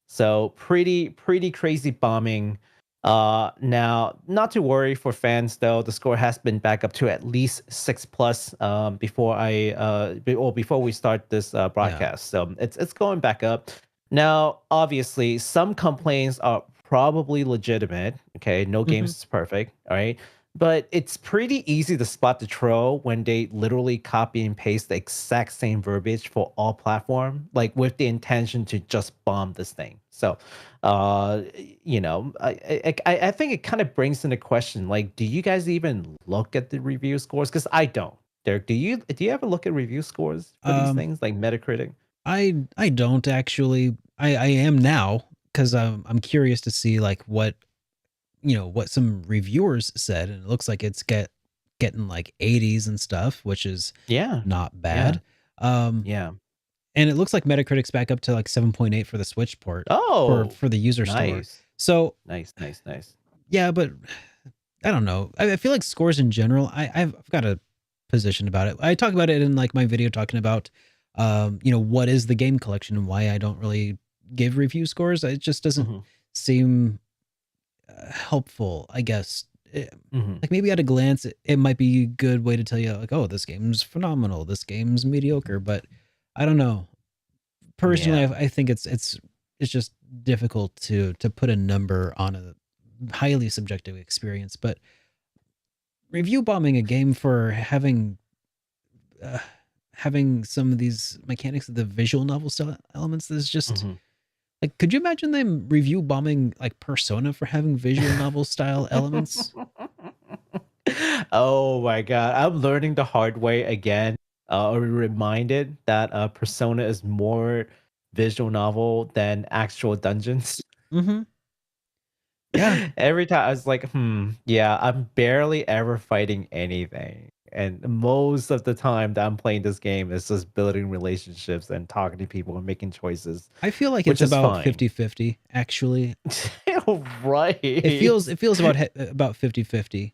So pretty crazy bombing. Now, not to worry for fans though. The score has been back up to at least 6+ before we start this broadcast. So it's going back up. Now, obviously, some complaints are probably legitimate. Okay, no games is perfect. All right. But it's pretty easy to spot the troll when they literally copy and paste the exact same verbiage for all platform, like with the intention to just bomb this thing. So, I think it kind of brings into question, like, do you guys even look at the review scores? Because I don't. Derek, do you ever look at review scores for these things, like Metacritic? I don't actually. I am now because I'm curious to see like what some reviewers said, and it looks like it's getting like 80s and stuff, which is not bad. Yeah. And it looks like Metacritic's back up to like 7.8 for the Switch port. Oh, for the user store. nice. So Nice. yeah, but I don't know. I feel like scores in general. I've got a position about it. I talk about it in like my video talking about what is the game collection and why I don't really give review scores. It just doesn't seem helpful, I guess. Like maybe at a glance it might be a good way to tell you like, oh, this game's phenomenal, this game's mediocre, but I don't know. Personally, I think it's just difficult to put a number on a highly subjective experience, but review bombing a game for uh, having some of these mechanics of the visual novel style elements is just Mhm. like, could you imagine them review bombing like Persona for having visual novel style elements? Oh my god, I'm learning the hard way again. Reminded that Persona is more visual novel than actual dungeons. Mm-hmm. Yeah. Every time I was like, yeah, I'm barely ever fighting anything. And most of the time that I'm playing this game is just building relationships and talking to people and making choices, I feel like which it's is about fine. 50-50, actually. Right. It feels about 50-50.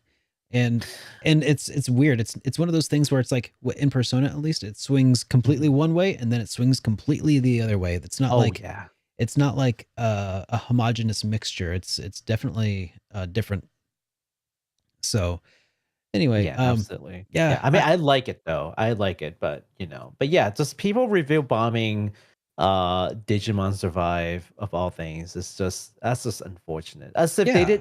And it's weird. It's one of those things where it's like in Persona at least it swings completely Mhm. one way and then it swings completely the other way. Oh yeah. It's not like a homogeneous mixture. It's definitely different. So anyway, Yeah, absolutely. yeah, Yeah, I mean, I like it though. I like it, but yeah, just people review bombing Digimon Survive of all things. That's just unfortunate. As if yeah,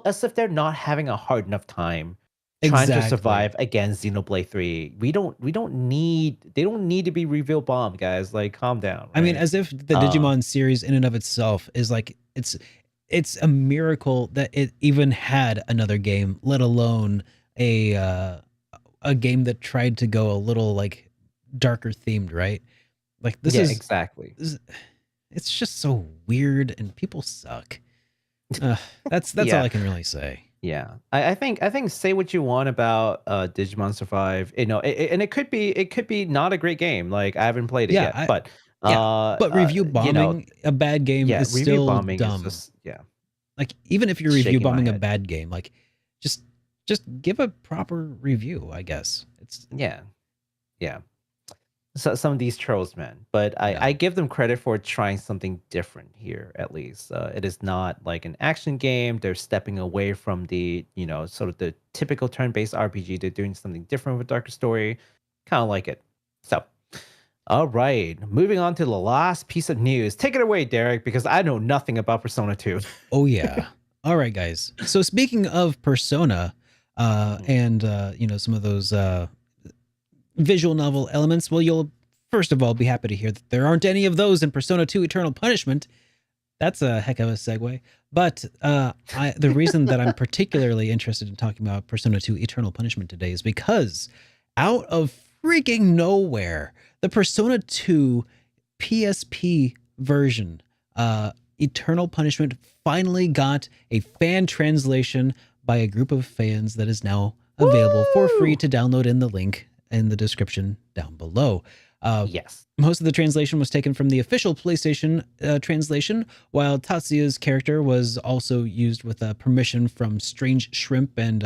as if they're not having a hard enough time trying to exactly. survive against Xenoblade 3. They don't need to be reveal bombed, guys. Like calm down, I mean, right? as if the Uh Digimon series in and of itself is like it's a miracle that it even had another game, let alone a uh, a game that tried to go a little like darker themed, right? Like yeah, exactly. this, it's just so weird and people suck. Uh, that's all Yeah. I can really say. Yeah, I think say what you want about Digimon Survive, and it could be not a great game. Like I haven't played it Yeah, yet, but yeah, but review bombing a bad game yeah, is review still bombing is dumb. just yeah, Like even if you're review shaking my bombing a head. bad game, like just just give a proper review, I guess. It's Yeah, yeah. So some of these trolls, man, but yeah. I give them credit for trying something different here. At least it is not like an action game. They're stepping away from the sort of the typical turn-based RPG. They're doing something different with darker story. Kind of like it. So. All right, moving on to the last piece of news. Take it away, Derek, because I know nothing about Persona 2. Oh yeah. All right, guys. So speaking of Persona, Mhm. and some of those visual novel elements, well, you'll first of all be happy to hear that there aren't any of those in Persona 2 Eternal Punishment. That's a heck of a segue. But the reason that I'm particularly interested in talking about Persona 2 Eternal Punishment today is because out of freaking nowhere, the Persona 2 PSP version, Eternal Punishment, finally got a fan translation by a group of fans that is now available for free Woo! to download in the link in the description down below. Uh, Yes. most of the translation was taken from the official PlayStation translation, while Tatsuya's character was also used with permission from Strange Shrimp and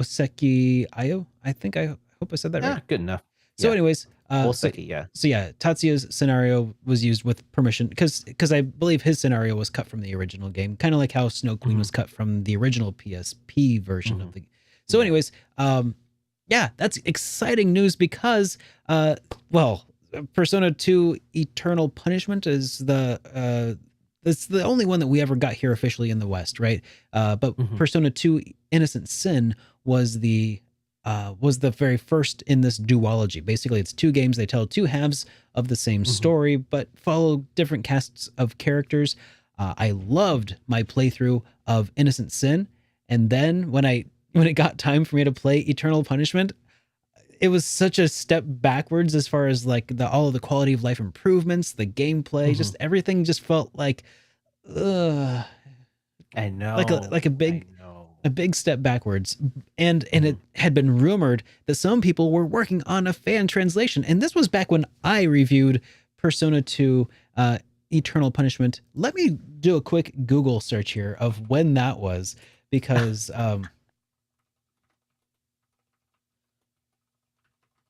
Oseki Ayo. I hope I said that right. Ah, good enough. So, Yeah. anyways, Oseki, yeah. so yeah, Tatsuya's scenario was used with permission because I believe his scenario was cut from the original game, kind of like how Snow Queen Mhm, was cut from the original PSP version of mhm, the. So, yeah. anyways, yeah, that's exciting news because, well, Persona 2 Eternal Punishment is it's the only one that we ever got here officially in the West, right? But Mhm, Persona 2 Innocent Sin was the very first in this duology. Basically, it's two games. They tell two halves of the same mhm. story, but follow different casts of characters. I loved my playthrough of Innocent Sin, and then when it got time for me to play Eternal Punishment, it was such a step backwards as far as like the all of the quality of life improvements, the gameplay, Mhm. just everything just felt like uh, I like know, I know. a big step backwards. And it Mhm. had been rumored that some people were working on a fan translation, and this was back when I reviewed Persona 2 Eternal Punishment. Let me do a quick Google search here of when that was, because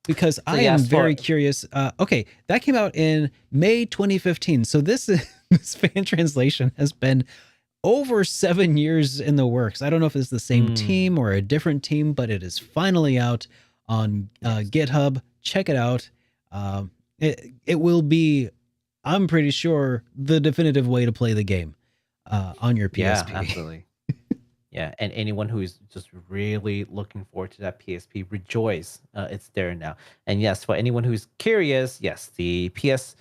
So I yeah, am as far very curious. Okay, that came out in May 2015. So this this fan translation has been over 7 years in the works. I don't know if it's the same mm, team or a different team, but it is finally out on yes. GitHub. Check it out. It will be I'm pretty sure, the definitive way to play the game on your Yeah, PSP. absolutely. Yeah, and anyone who's just really looking forward to that PSP, rejoice! It's there now. And yes, for anyone who's curious, yes, the PS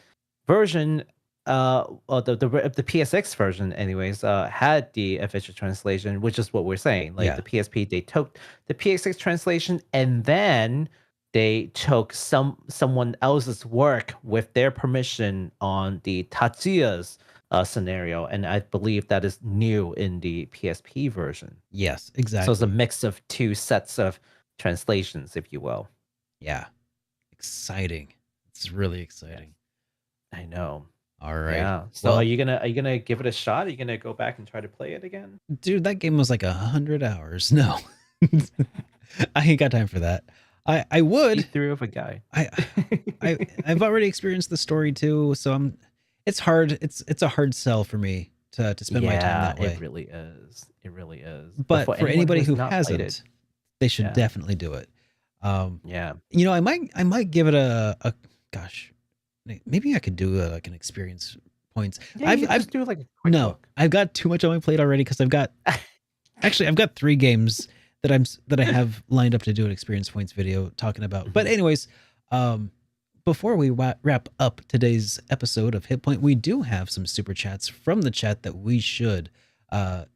version, or the PSX version, anyways, had the official translation, which is what we're saying. Like Yeah. the PSP, they took the PSX translation, and then they took someone else's work with their permission on the Tatsuya's scenario, and I believe that is new in the PSP version. Yes, So it's a exactly. mix of two sets of translations, if you will. Yeah. Exciting. It's really Yes, exciting. I know. All right. Yeah. So Well, are you gonna give it a shot? Are you gonna go back and try to play it again? dude, that game was like 100 hours. No. I ain't got time for that. I See would. through of a guy. I've already experienced the story too, so it's hard. It's a hard sell for me to spend my time Yeah, that it way. really is. It really is. But But for for anyone who anybody has who not played it, hasn't, they should yeah, definitely do it. Um, yeah, I might give it a gosh, maybe I could do like an experience points. yeah. You could I've just do like a quick no, look. I've got too much on my plate already because I've got 3 games that I have lined up to do an experience points video talking about. But Mhm. anyways, um, before we wrap up today's episode of Hit Point, we do have some super chats from the chat that we should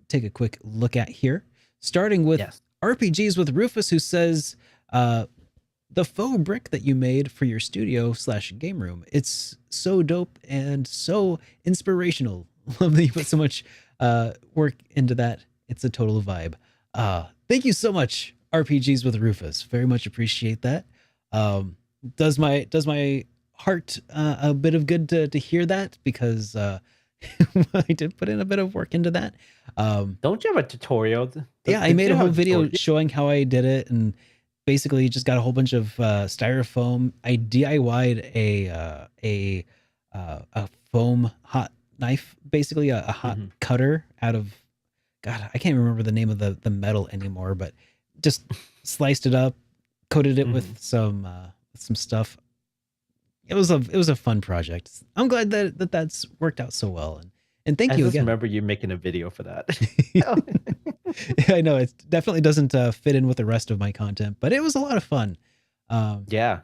take a quick look at here. Starting with Yes. RPGs with Rufus, who says, the faux brick that you made for your studio / game room, it's so dope and so inspirational. Love that you put so much work into that. It's a total vibe. Thank you so much, RPGs with Rufus. Very much appreciate that. Does my heart a bit of good to hear that, because I did put in a bit of work into that. Don't you have a tutorial? Yeah, I They made do a whole have a video tutorial. showing how I did it, and basically just got a whole bunch of styrofoam. I DIY'd a foam hot knife, basically a hot Mhm. cutter out of, God, I can't remember the name of the metal anymore, but just sliced it up, coated it Mhm. with some stuff. It was a fun project. I'm glad that's worked out so well, and thank I you just again. remember you making a video for that. I know it definitely doesn't fit in with the rest of my content, but it was a lot of fun. Um, Yeah.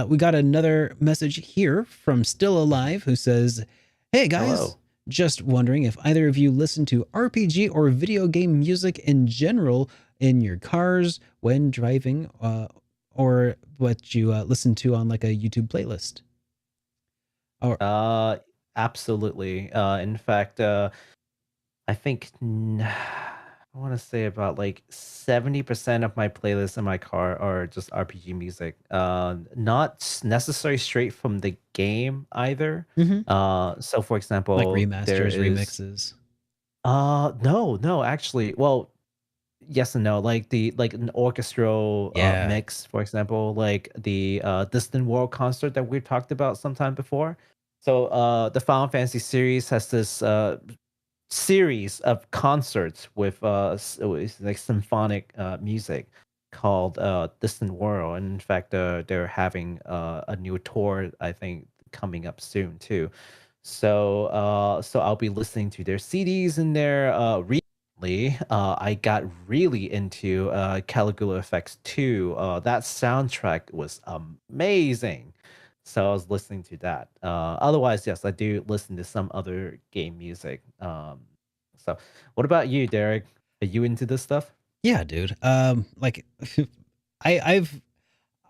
we got another message here from Still Alive, who says, "Hey guys, Hello. just wondering if either of you listen to RPG or video game music in general in your cars when driving, or what you listen to on like a YouTube playlist." Or Uh, absolutely. In fact, I think I want to say about like 70% of my playlists in my car are just RPG music. Not necessarily straight from the game either. Mhm. So for Like example, there remasters, is remixes. no, actually, well, yes and no. Like an orchestral Yeah. mix, for example, like the Distant World concert that we've talked about sometime before. So the Final Fantasy series has this series of concerts with with, like symphonic music called Distant World, and in fact, they're having a new tour, I think, coming up soon too. So so I'll be listening to their CDs in there. Recently, I got really into Caligula Effects 2. That soundtrack was amazing. So I was listening to that. Otherwise, yes, I do listen to some other game music. So what about you, Derek? Are you into this stuff? Yeah, dude. Like I I've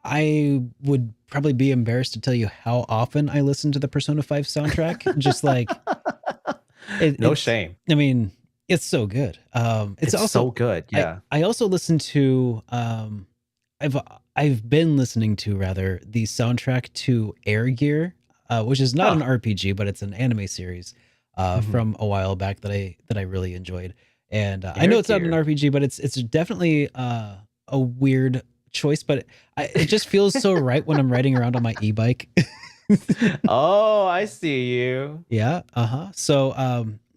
I would probably be embarrassed to tell you how often I listen to the Persona 5 soundtrack. Just like No it's shame. I mean, it's so good. It's It's also so good. Yeah. I also listen to I've I've been listening to, rather, the soundtrack to Air Gear, which is not an Oh. RPG, but it's an anime series Mhm. from a while back that I really enjoyed. And I Air know it's not an Gear. RPG, but it's definitely a weird choice, but it just feels so right when I'm riding around on my e-bike. Oh, I see you. Yeah, uh-huh. So,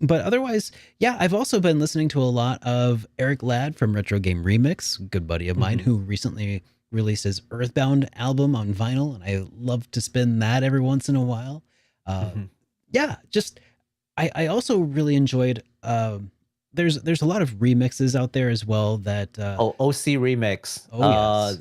but otherwise, yeah, I've also been listening to a lot of Eric Ladd from Retro Game Remix, good buddy of mine, Mhm. who recently released his Earthbound album on vinyl, and I love to spin that every once in a while. Mhm. Yeah, just I also really enjoyed. There's a lot of remixes out there as well that. Oh, OC Remix. Oh yes,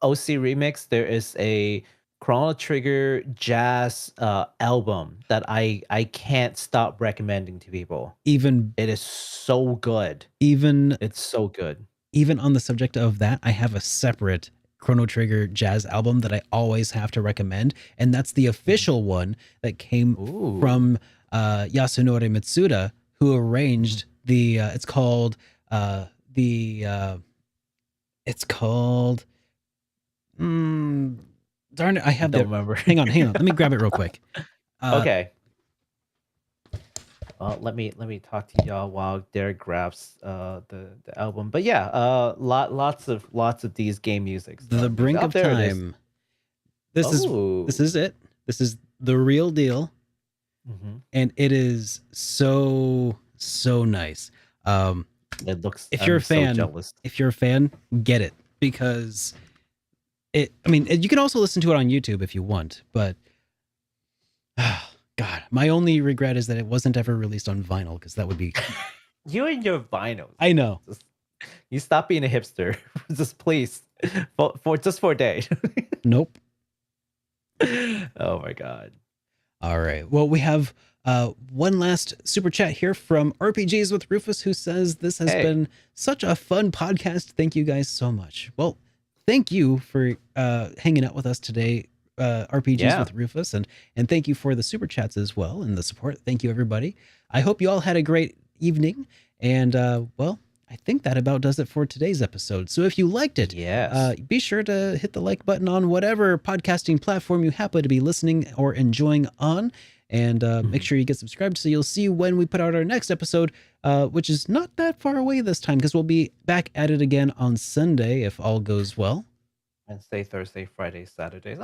OC Remix. There is a Chrono Trigger jazz album that I can't stop recommending to people. even It is so good. even It's so good. even on the subject of that, I have a separate Chrono Trigger jazz album that I always have to recommend, and that's the Mhm. official one that came Ooh. from Yasunori Mitsuda, who Mhm. arranged the. The it's called. Mm, darn it! I have Don't the. remember. Hang on. Let me grab it real quick. Uh, Okay. Let me talk to y'all while Derek grabs the album. But yeah, lots of these game music the music. brink Oh, of there it is. time. This is this Oh. is it. This is the real deal, Hmm. and it is so nice. Um, It looks. if you're a I'm so fan, jealous. get it because it. I mean, you can also listen to it on YouTube if you want, but God, my only regret is that it wasn't ever released on vinyl because that would be. You and your vinyls. I know. Just, you stop being a hipster, just please, for just for a day. Nope. Oh my god. All right. Well, we have one last super chat here from RPGs with Rufus, who says this has Hey. been such a fun podcast. Thank you guys so much. Well, thank you for hanging out with us today, RPGs Yeah. with Rufus, and thank you for the super chats as well and the support. Thank you, everybody. I hope you all had a great evening, and well, I think that about does it for today's episode. So if you liked it, Yes. be sure to hit the like button on whatever podcasting platform you happen to be listening or enjoying on. And make Mhm. sure you get subscribed so you'll see when we put out our next episode, which is not that far away this time because we'll be back at it again on Sunday if all goes well. Wednesday, Thursday, Friday, Saturdays.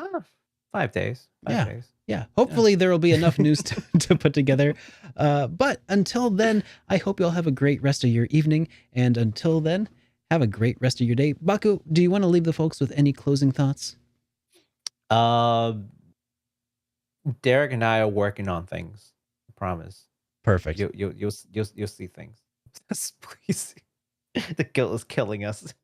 5 days. 5 Yeah. days. Yeah. Yeah. Hopefully there will be enough news to put together. But until then, I hope you all have a great rest of your evening. And until then, have a great rest of your day. Baku, do you want to leave the folks with any closing thoughts? Derek and I are working on things. I promise. Perfect. You'll see things. Just please. The guilt is killing us.